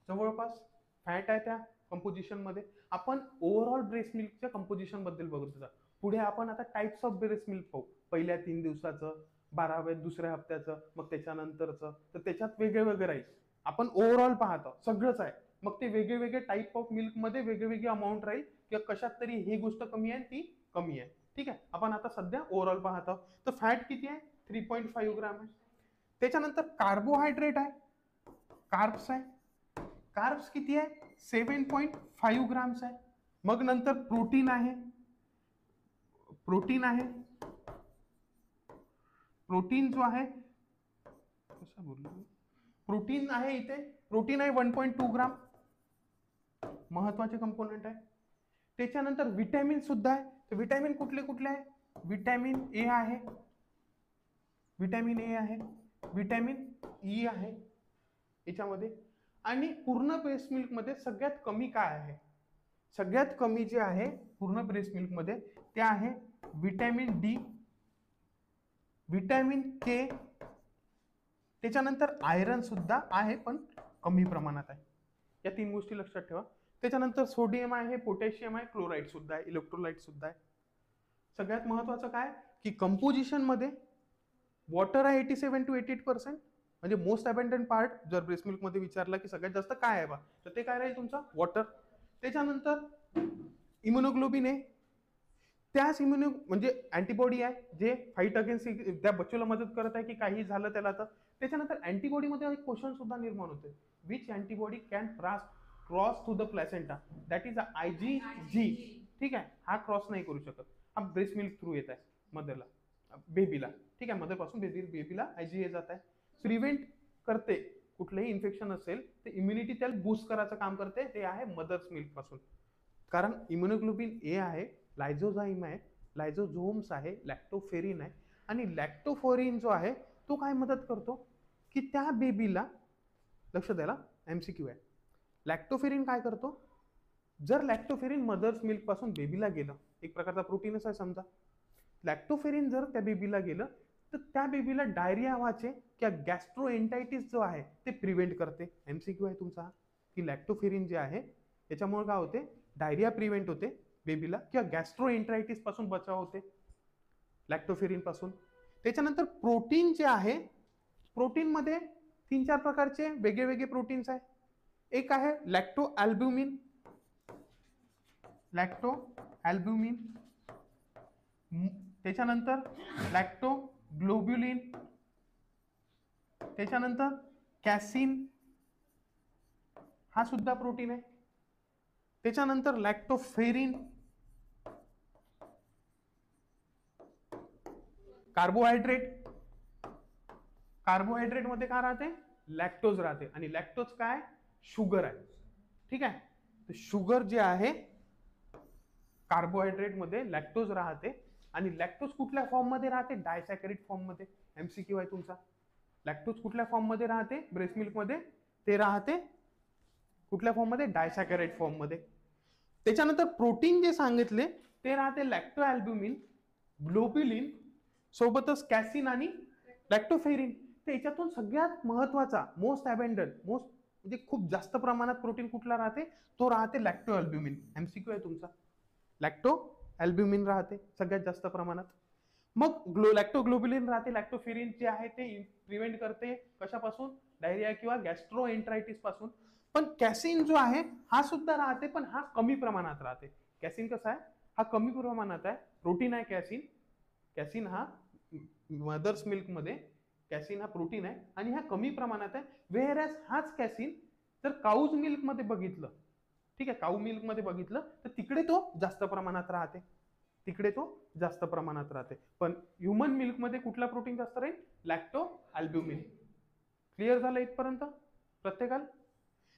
जवळपास फॅट आहे त्या कंपोजिशन मध्ये. आपण ओव्हरऑल ब्रेस्ट मिल्कच्या कंपोजिशन बद्दल बघत होता. पुढे आपण आता टाइप्स ऑफ ब्रेस्ट मिल्क पाहू, पहिल्या 3 दिवसाचं, 12व्या दुसऱ्या हप्त्याचं, मग त्याच्यानंतरचं. तर त्याच्यात वेगळे वेगळे राहील. आपण ओव्हरऑल पाहतो सगळंच आहे, मग ते वेगळे वेगळे टाईप ऑफ मिल्क मध्ये वेगवेगळे अमाऊंट राहील, किंवा कशात तरी ही गोष्ट कमी आहे ती कमी आहे. ठीक आहे, आपण आता सध्या ओव्हरऑल पाहतो. तर फॅट किती आहे, 3.5 ग्रॅम आहे. त्याच्यानंतर कार्बोहायड्रेट आहे, कार्ब्स आहे, कार्ब्स किती आहे, 7.5 ग्राम्स आहे. मग नंतर प्रोटीन आहे, प्रोटीन आहे, प्रोटीन जो आहे कसा बोललो, प्रोटीन आहे इथे, प्रोटीन आहे 1.2 ग्राम, महत्वाचे कंपोनेंट आहे. त्याच्यानंतर विटॅमिन सुद्धा आहे. तर विटॅमिन कुठले कुठले आहे, विटॅमिन ए आहे, विटॅमिन ए आहे, विटॅमिन ई आहे याच्यामध्ये. आणि पूर्ण ब्रेस्ट मिल्क मध्ये सगळ्यात कमी काय आहे, सगळ्यात कमी जे आहे पूर्ण ब्रेस्ट मिल्क मध्ये ते आहे विटॅमिन डी, विटॅमिन के. त्याच्यानंतर आयरन सुद्धा आहे पण कमी प्रमाणात आहे. या 3 गोष्टी लक्षात ठेवा. त्याच्यानंतर सोडियम आहे, पोटॅशियम आहे, क्लोराईड सुद्धा आहे, इलेक्ट्रोलाइट सुद्धा आहे. सगळ्यात महत्वाचं काय की कंपोजिशन मध्ये वॉटर आहे 87 to 88%, म्हणजे मोस्ट अबेंडंट पार्ट जर ब्रेस्ट मिल्क मध्ये विचारला की सगळ्यात जास्त काय आहे बा, तर ते काय राहील तुमचा वॉटर. त्याच्यानंतर इम्युनोग्लोबिन आहे, त्याच म्हणजे अँटीबॉडी आहे जे फाईट अगेन्स्ट त्या बच्चूला मदत करत आहे की काही झालं त्याला. तर त्याच्यानंतर अँटीबॉडी मध्ये एक क्वेश्चन सुद्धा निर्माण होते, which antibody can cross through the placenta, that is IgG. ठीक आहे, हा क्रॉस नाही करू शकत. हा ब्रेस्ट मिल्क थ्रू येत आहे मदरला, बेबीला, ठीक आहे, मदर पासून बेबीला IgA जात आहे, प्रिव्हेंट करते कुठलंही इन्फेक्शन असेल ते इम्युनिटी त्याला बूस्ट करायचं काम करते, ते आहे मदर्स मिल्क पासून. कारण इम्युनोग्लोबिन ए आहे, लायझोझाईम आहे, लायझोझोम्स आहे, लॅक्टोफेरिन आहे, आणि लॅक्टोफोरिन जो आहे तो काय मदत करतो की त्या बेबीला, लक्ष द्यायला MCQ आहे, लॅक्टोफेरिन काय करतो, जर लॅक्टोफेरिन मदर्स मिल्क पासून बेबीला गेलं, एक प्रकारचा प्रोटीनच आहे समजा, लॅक्टोफेरिन जर त्या बेबीला गेलं तर त्या बेबीला डायरिया व्हायचे किंवा गॅस्ट्रोएंटायटिस जो आहे ते प्रिव्हेंट करते. MCQ आहे तुमचा की लॅक्टोफेरिन जे आहे त्याच्यामुळे काय होते, डायरिया प्रिव्हेंट होते बेबीला किंवा गॅस्ट्रोएंटायटिस पासून बचाव होते लॅक्टोफेरिन पासून. त्याच्यानंतर प्रोटीन जे आहे, प्रोटीन मध्ये 3-4 प्रकारचे वेगळे वेगळे प्रोटीन्स आहे. एक आहे लॅक्टो अल्ब्युमिन, त्याच्यानंतर लॅक्टो ग्लोब्युलिन, त्याच्यानंतर कॅसिन, हा सुद्धा प्रोटीन आहे. त्याच्यानंतर लॅक्टोफेरिन, कार्बोहायड्रेट मध्ये काय राहते, लॅक्टोज राहते, आणि लॅक्टोज काय, शुगर आहे, ठीक आहे. तर शुगर जे आहे कार्बोहायड्रेट मध्ये लॅक्टोज राहते, आणि लॅक्टोज कुठल्या फॉर्म मध्ये राहते, डायसॅकॅरिड फॉर्म मध्ये. MCQ आहे तुमचा, लॅक्टोज कुठल्या फॉर्म मध्ये राहते ब्रेस्ट मिल्क मध्ये, ते राहते कुठल्या फॉर्म मध्ये, डायसॅकॅराइड फॉर्म मध्ये. त्याच्यानंतर प्रोटीन जे सांगितले ते राहते लॅक्टो अल्ब्युमिन, ग्लोब्युलिन, सोबतच कॅसिन आणि लॅक्टोफेरिन. त्याच्यातून सगळ्यात महत्वाचा, मोस्ट अबेंडंट, म्हणजे खूप जास्त प्रमाणात प्रोटीन कुठला राहते, तो राहते लॅक्टो अल्ब्युमिन. MCQ आहे तुमचा, लॅक्टो अल्ब्युमिन राहते सगळ्यात जास्त प्रमाणात. मग लॅक्टोग्लोब्युलिन राहते, लॅक्टोफेरिन जे आहे ते प्रिव्हेंट करते कशापासून, डायरिया किंवा गॅस्ट्रोएंट्रायटिस पासून. पण कॅसिन जो आहे हा सुद्धा राहते, पण हा कमी प्रमाणात राहते. कॅसिन कसा आहे, हा कमी प्रमाणात आहे, प्रोटीन आहे कॅसिन. कॅसिन हा मदर्स मिल्क मध्ये, कॅसिन हा प्रोटीन आहे आणि हा कमी प्रमाणात आहे. व्हेअरॅज हाच कॅसिन जर काऊज मिल्क मध्ये बघितलं, ठीक आहे, काऊ मिल्क मध्ये बघितलं तर तिकडे तो जास्त प्रमाणात राहते, पण ह्युमन मिल्क मध्ये कुठला प्रोटीन जास्त राहील, लॅक्टो अल्ब्युमिन. क्लिअर झालं इथपर्यंत प्रत्येकाला.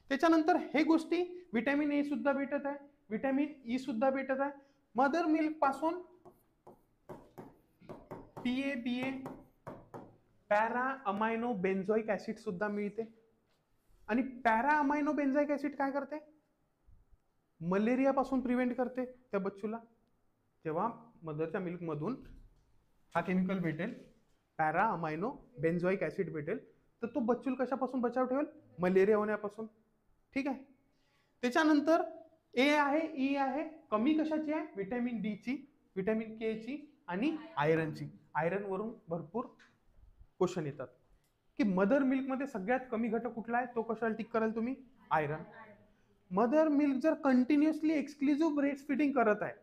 त्याच्यानंतर हे गोष्टी, विटॅमिन ए सुद्धा भेटत आहे, विटॅमिन ई सुद्धा भेटत आहे. मदर मिल्क पासून PABA, पॅरा अमायनो बेन्झोइक ऍसिड सुद्धा मिळते. आणि पॅरा अमायनो बेन्झोइक ऍसिड काय करते, मलेरिया पासून प्रिव्हेंट करते त्या बच्चूला. जेव्हा मदरच्या मिल्क मधून हा केमिकल भेटेल, पॅरा अमायनो बेन्झोइक ऍसिड भेटेल, तर तो बच्चूल कशापासून बचाव ठेवेल, मलेरिया होण्यापासून, ठीक आहे. त्याच्यानंतर ए आहे, ई आहे, कमी कशाची आहे, विटॅमिन डी ची, विटॅमिन के ची आणि आयरनची. आयरन वरून भरपूर क्वेश्चन येतात की मदर मिल्क मध्ये सगळ्यात कमी घटक कुठला आहे, तो कशाला टिक कराल तुम्ही, आयरन. मदर मिल्क जर कंटिन्युअसली एक्सक्लुझिव्ह ब्रेस्ट फीडिंग करत आहे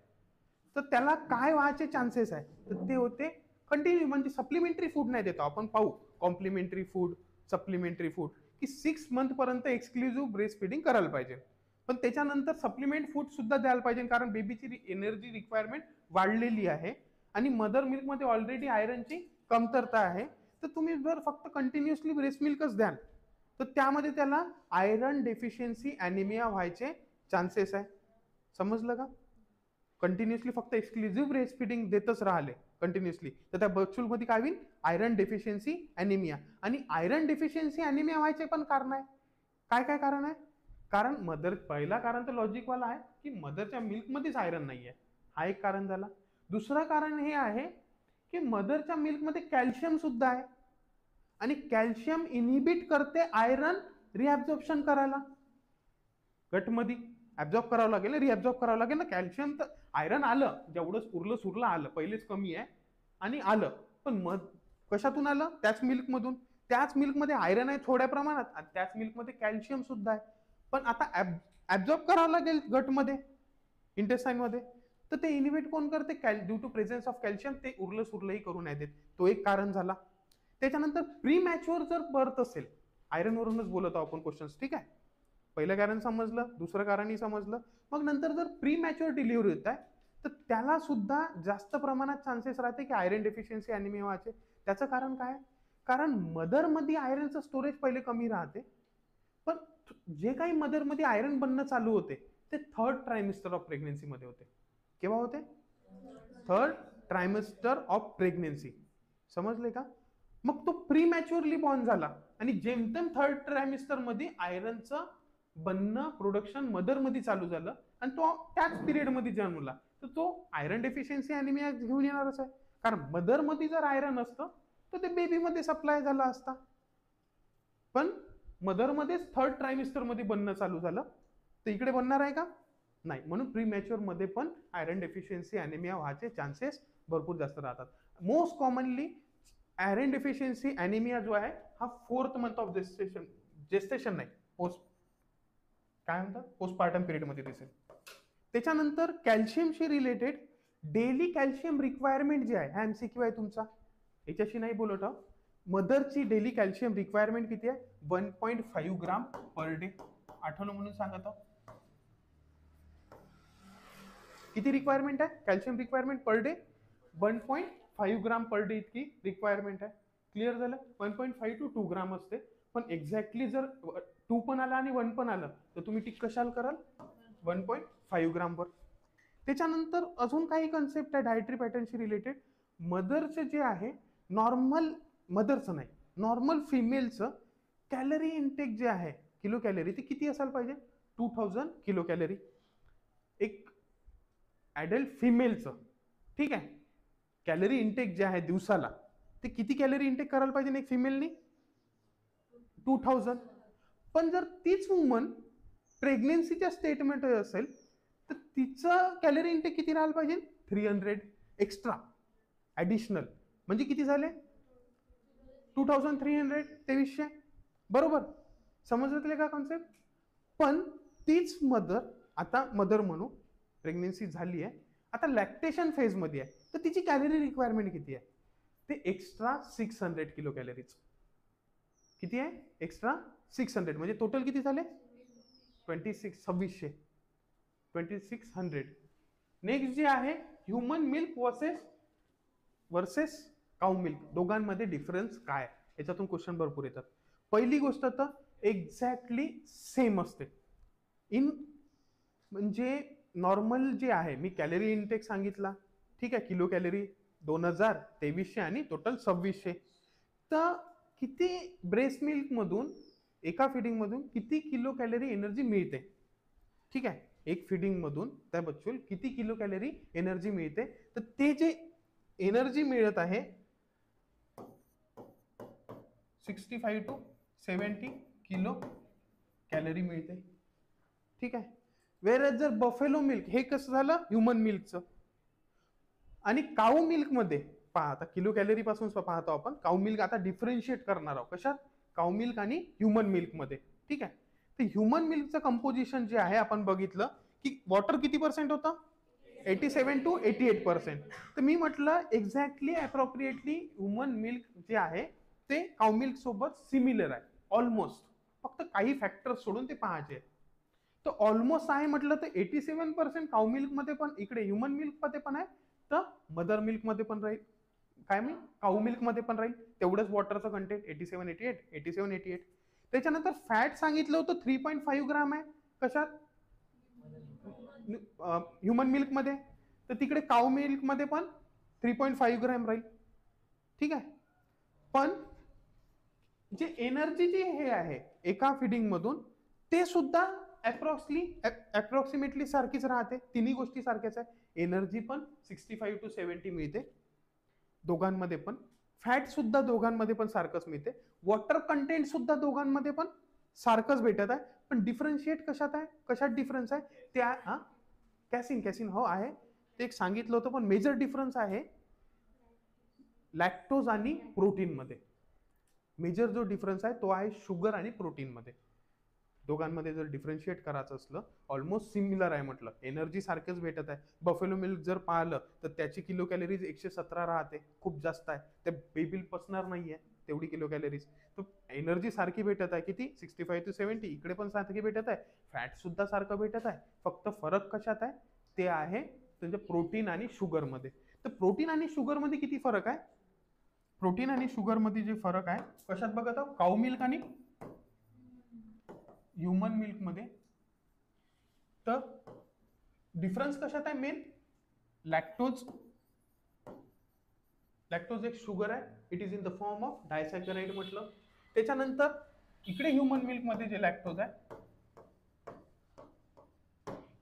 तर त्याला काय व्हायचे चान्सेस आहे, तर ते होते कंटिन्यू, म्हणजे सप्लिमेंटरी फूड नाही देतो आपण, पाहू कॉम्प्लिमेंटरी फूड, सप्लिमेंटरी फूड, की 6 मंथ पर्यंत एक्सक्लुझिव्ह ब्रेस्ट फीडिंग करायला पाहिजे. पण त्याच्यानंतर सप्लिमेंट फूड सुद्धा द्यायला पाहिजे, कारण बेबीची एनर्जी रिक्वायरमेंट वाढलेली आहे आणि मदर मिल्क मध्ये ऑलरेडी आयरनची कमतरता आहे. तर तुम्ही जर फक्त कंटिन्युअसली ब्रेस्ट मिल्कच द्याल तर त्यामध्ये त्याला आयरन डेफिशियन्सी ॲनिमिया व्हायचे चान्सेस आहे. समजलं का? कंटिन्युअसली फक्त एक्सक्लुझिव्ह ब्रेस्ट फीडिंग देतच राहिले कंटिन्युअसली तर त्या बच्चूलमध्ये काय होईल, आयरन डेफिशियन्सी ॲनिमिया. आणि आयरन डेफिशियन्सी ॲनिमिया व्हायचे पण कारण आहे, काय काय कारण आहे, कारण मदर, पहिला कारण तर लॉजिकवाला आहे की मदरच्या मिल्कमध्येच आयरन नाही आहे, हा एक कारण झाला. दुसरं कारण हे आहे की मदरच्या मिल्कमध्ये कॅल्शियम सुद्धा आहे आणि कॅल्शियम इनहिबिट करते आयरन रिअब्झॉर्प्शन करायला. गटमध्ये ऍब्झॉर्ब करावं लागेल, रिअब्झॉर्ब करावं लागेल ना कॅल्शियम. तर आयरन आलं, जेवढं उरलं सुरलं आलं, पहिलेच कमी आहे आणि आलं, पण मग कशातून आलं, त्याच मिल्क मधून. त्याच मिल्कमध्ये आयरन आहे थोड्या प्रमाणात आणि त्याच मिल्कमध्ये कॅल्शियम सुद्धा आहे, पण आता ऍब्झॉर्ब करावं लागेल गटमध्ये, इंटेस्टाईन मध्ये. तर ते इनिबिट कोण करते, due to presence of calcium, ते उरलं सुरलंही करू नाही देत, तो एक कारण झाला. त्याच्यानंतर प्री मॅच्युअर जर बर्थ असेल, आयरन वरूनच बोलत आहोत आपण क्वेश्चन्स, ठीक आहे. पहिलं कारण समजलं, दुसरं कारणही समजलं. मग नंतर जर प्री मॅच्युअर डिलिव्हरी होत आहे तर त्याला सुद्धा जास्त प्रमाणात चान्सेस राहते की आयरन डेफिशियन्सी अॅनिमिया व्हायचे. त्याचं कारण काय? कारण मदरमध्ये आयरनचं स्टोरेज पहिले कमी राहते, पण जे काही मदरमध्ये आयरन बनणं चालू होते ते थर्ड ट्रायमिस्टर ऑफ प्रेग्नेन्सीमध्ये होते. केव्हा होते? Third trimester of pregnancy. समजले का? मग तो प्रीमॅच्युअरली बॉर्न झाला आणि जेमतेम थर्ड ट्रायमिस्टर मध्ये आयरनचं बनणं प्रोडक्शन मदरमध्ये चालू झालं आणि तो त्याच पिरियडमध्ये जन्मला, तर तो आयरन डेफिशियन्सी अॅनिमिया घेऊन येणारच आहे. कारण मदरमध्ये जर आयरन असतं तर ते बेबीमध्ये सप्लाय झाला असता, पण मदरमध्येच थर्ड ट्रायमिस्टर मध्ये बनणं चालू झालं, तर इकडे बनणार आहे का? नाही. म्हणून प्रीमॅच्युअर मध्ये पण आयरन डेफिशियन्सी अॅनिमिया व्हायचे चान्सेस भरपूर जास्त राहतात. Most commonly iron deficiency anaemia जो आहे हा 4th मंथ ऑफ जेस्टेशन नाही, काय म्हणतात, पोस्टपार्टम पिरियड मध्ये दिसेल. त्याच्यानंतर कॅल्शियमशी रिलेटेड डेली कॅल्शियम रिक्वायरमेंट जे आहे, हा एमसीक्यू आहे तुमचा, याच्याशी नाही बोलत आहोत. मदरची डेली कॅल्शियम रिक्वायरमेंट किती आहे? 1.5 ग्राम पर डे. आठवलं म्हणून सांगत आहोत. किती रिक्वायरमेंट आहे कॅल्शियम रिक्वायरमेंट पर डे? 1.5 ग्राम पर डे इतकी रिक्वायरमेंट आहे. क्लिअर झालं? 1.5 to 2 ग्राम असते, पण एक्झॅक्टली जर 2 पण आलं आणि 1 पण आलं तर तुम्ही टिक कशाला कराल? 1.5 ग्राम वर. त्याच्यानंतर अजून काही कन्सेप्ट आहे डायटरी पॅटर्नशी रिलेटेड. मदरचे जे आहे, नॉर्मल मदरचं नाही, नॉर्मल फिमेलचं कॅलरी इनटेक जे आहे किलो कॅलरी, ते किती असायला पाहिजे? 2000 किलो कॅलरी. एक ॲडल्ट फिमेलचं, ठीक आहे, कॅलरी इंटेक जे आहे दिवसाला, ते किती कॅलरी इंटेक करायला पाहिजे एक फिमेलनी? 2000. पण जर तीच वुमन प्रेग्नेन्सीच्या स्टेटमेंट असेल तर तिचं कॅलरी इंटेक किती राहायला पाहिजे? 300 एक्स्ट्रा ॲडिशनल. म्हणजे किती झाले? 2300, 2300. बरोबर समजले का कॉन्सेप्ट? पण तीच मदर, आता मदर म्हणू, प्रेग्नेन्सी झाली आहे, आता लॅक्टेशन फेज मध्ये आहे, तर तिची कॅलरी रिक्वायरमेंट किती आहे? ते एक्स्ट्रा 600 किलो कॅलरीज. किती आहे? एक्स्ट्रा 600. म्हणजे टोटल किती झाले? 2600. नेक्स्ट जे आहे ह्युमन मिल्क वर्सेस काऊ मिल्क, दोघांमध्ये डिफरन्स काय? याच्यातून क्वेश्चन भरपूर येतात. पहिली गोष्ट तर एक्झॅक्टली सेम असते. म्हणजे नॉर्मल जे आहे, मी कॅलरी इंटेक सांगितला, ठीक आहे, किलो कॅलरी 2000, 2300 आणि टोटल 2600. तर किती ब्रेस्ट मिल्क मधून, एका फिडिंग मधून किती किलो कॅलरी एनर्जी मिळते? ठीक आहे, एक फिडिंग मधून त्या बच्चूल किती किलो कॅलरी एनर्जी मिळते? तर ते जे एनर्जी मिळत आहे 65 to 70 किलो कॅलरी मिळते. ठीक आहे. वेर जर बफेलो मिल्क, हे कसं झालं ह्युमन मिल्कचं, आणि काऊ मिल्क मध्ये पहा, आता किलो कॅलरी पासून पाहतो आपण. काऊ मिल्क आता डिफरन्शिएट करणार आहोत कशात? काऊ मिल्क आणि ह्युमन मिल्क मध्ये. ठीक आहे. तर ह्युमन मिल्कचं कंपोजिशन जे आहे आपण बघितलं की वॉटर किती पर्सेंट होतं? 87 to 88%. तर मी म्हटलं एक्झॅक्टली अप्रोप्रिएटली ह्युमन मिल्क जे आहे ते काऊ मिल्क सोबत सिमिलर आहे ऑलमोस्ट, फक्त काही फॅक्टर्स सोडून ते पाहायचे. तर ऑलमोस्ट आहे म्हटलं तर 87% काऊ मिल्क मध्ये पण, इकडे ह्युमन मिल्क मध्ये पण आहे, तर मदर मिल्क मध्ये पण राहील. काय मी काऊ मिल्क मध्ये पण राहील तेवढंच वॉटरचं कंटेंट 87-88. त्याच्यानंतर फॅट सांगितलं होतं 3.5 ग्राम आहे. कशात? ह्युमन मिल्क मध्ये. तर तिकडे काऊ मिल्क मध्ये पण 3.5 ग्रॅम राहील. ठीक आहे. पण जे एनर्जी जी हे आहे एका फिडिंग मधून, ते सुद्धा अप्रॉक्सिमेटली सारखीच राहते. तिन्ही गोष्टी सारख्याच आहे. एनर्जी पण 65 to 70 मिळते दोघांमध्ये पण. फॅट सुद्धा दोघांमध्ये पण सारखंच मिळते. वॉटर कंटेंट सुद्धा दोघांमध्ये पण सारखंच भेटत आहे. पण डिफरन्शिएट कशात आहे? कशात डिफरन्स आहे? त्या कॅसिन हो आहे, ते एक सांगितलं होतं. पण मेजर डिफरन्स आहे लॅक्टोज आणि प्रोटीन मध्ये. मेजर जो डिफरन्स आहे तो आहे शुगर आणि प्रोटीन मध्ये. दोघांमध्ये जर डिफरन्शिएट करायचं असलं, ऑलमोस्ट सिमिलर आहे म्हटलं. एनर्जी सारखेच भेटत आहे. बफेलो मिल्क जर पाहिलं तर त्याची किलो कॅलरीज 117 राहते, खूप जास्त आहे. त्या बेबीला पचणार नाहीये तेवढी किलो कॅलरीज. तर एनर्जी सारखी भेटत आहे. किती? 65 to 70. इकडे पण सारखी भेटत आहे. फॅट सुद्धा सारखं भेटत आहे. फक्त फरक कशात आहे? ते आहे त्यांच्या प्रोटीन आणि शुगर मध्ये. तर प्रोटीन आणि शुगर मध्ये किती फरक आहे? प्रोटीन आणि शुगर मध्ये जे फरक आहे कशात बघत आहोत? काऊ मिल्क आणि ह्युमन मिल्क मध्ये. तर डिफरन्स कशात आहे? Main lactose. लॅक्टोज एक शुगर आहे, it is in the form of disaccharide म्हटलं. त्याच्यानंतर इकडे ह्युमन मिल्क मध्ये जे लॅक्टोज आहे,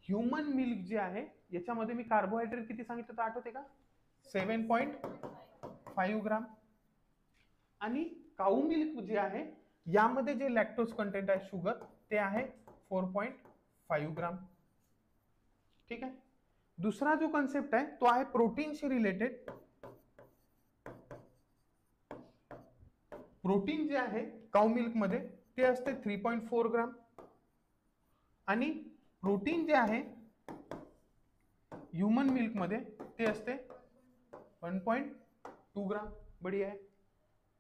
ह्युमन मिल्क जे आहे याच्यामध्ये मी कार्बोहायड्रेट किती सांगितलं तर आठवते का? 7.5 ग्राम. आणि काऊ मिल्क जे आहे यामध्ये जे लॅक्टोज कंटेंट आहे शुगर ते आहे 4.5 ग्राम. ठीक आहे. दुसरा जो कन्सेप्ट आहे तो आहे प्रोटीनशी रिलेटेड. प्रोटीन जे आहे काऊ मिल्क मध्ये ते असते 3.4 ग्राम आणि प्रोटीन जे आहे ह्युमन मिल्क मध्ये ते असते 1.2 ग्राम. बढिया आहे.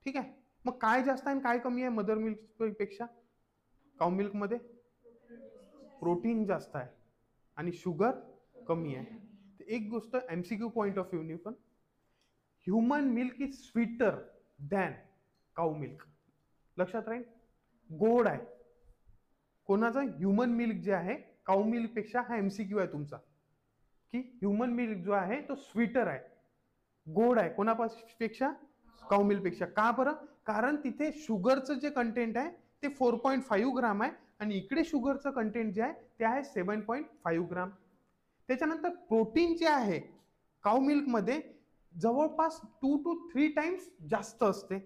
ठीक आहे. मग काय जास्त आहे आणि काय कमी आहे मदर मिल्क पेक्षा? काऊ मिल्क मध्ये प्रोटीन जास्त आहे आणि शुगर कमी आहे. एक गोष्ट एमसीक्यू पॉइंट ऑफ व्ह्यू पण, human milk is sweeter than cow milk. लक्षात राहील. गोड आहे. कोणाचा? ह्युमन मिल्क जे आहे काऊ मिल्क पेक्षा. हा एमसीक्यू आहे तुमचा की ह्युमन मिल्क जो आहे तो स्वीटर आहे, गोड आहे कोणापेक्षा? काऊ मिल्क पेक्षा. का बरं? कारण तिथे शुगरचं जे कंटेंट आहे ते 4.5 ग्राम आहे आणि इकडे शुगरचं कंटेंट जे आहे ते आहे 7.5 ग्राम. त्याच्यानंतर प्रोटीन जे आहे काऊ मिल्क मध्ये जवळपास 2 to 3 टाइम्स जास्त असते.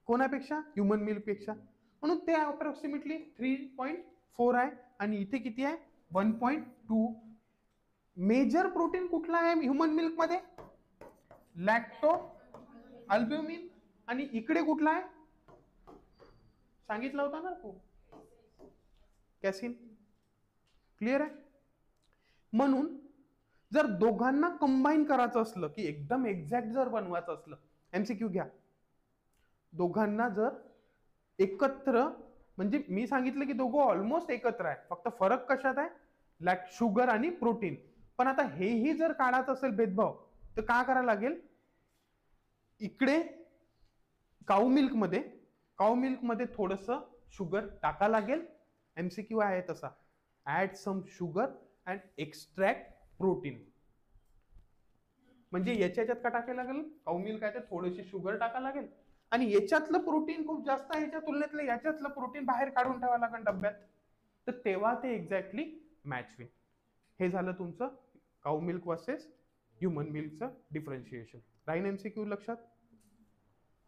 कोणापेक्षा? ह्युमन मिल्क पेक्षा. म्हणून ते अप्रॉक्सिमेटली 3.4 आहे आणि इथे किती आहे? 1.2. मेजर प्रोटीन कुठला आहे ह्युमन मिल्क मध्ये? Lacto albumin. आणि इकडे कुठला आहे? सांगितलं होतं ना तू, कॅसिन. क्लिअर आहे. म्हणून जर दोघांना कंबाईन करायचं असलं की एकदम एक्झॅक्ट जर बनवायचं असलं, एमसीक्यू घ्या, दोघांना जर एकत्र, म्हणजे मी सांगितलं की दोघं ऑलमोस्ट एकत्र आहे, फक्त फरक कशात आहे? शुगर आणि प्रोटीन. पण आता हेही जर काढायचं असेल भेदभाव तर काय करायला लागेल? इकडे काऊ मिल्क मध्ये थोडस शुगर टाका लागेल. एमसीक्यू आहे तसा, add some sugar and extract protein. म्हणजे याच्यात का टाकायला लागेल? काऊ मिल्क आहे तर थोडीशी शुगर टाका लागेल आणि याच्यातलं प्रोटीन खूप जास्त आहे, याच्या तुलनेतलं याच्यातलं प्रोटीन बाहेर काढून ठेवावं लागेल डब्यात. तर तेव्हा ते एक्झॅक्टली मॅच होईल. हे झालं तुमचं काऊ मिल्क वर्सेस ह्युमन मिल्कचं डिफरन्शिएशन. राईन एमसीक्यू लक्षात.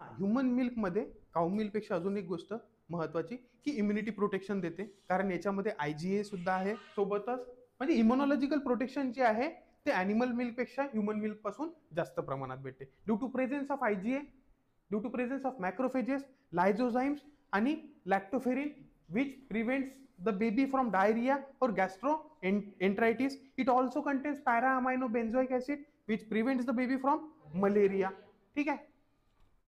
ह्युमन मिल्क मध्ये काऊ मिल्क पेक्षा अजून एक गोष्ट महत्वाची की इम्युनिटी प्रोटेक्शन देते, कारण याच्यामध्ये IgA सुद्धा आहे सोबतच. म्हणजे इम्युनॉलॉजिकल प्रोटेक्शन जे आहे ते ॲनिमल मिल्क पेक्षा ह्युमन मिल्क पासून जास्त प्रमाणात भेटते. Due to presence of IgA, due to presence of macrophages, lysozymes आणि lactoferrin which prevents the baby from diarrhea or gastroenteritis. It also contains para-amino benzoic acid which prevents the baby from malaria. ठीक आहे.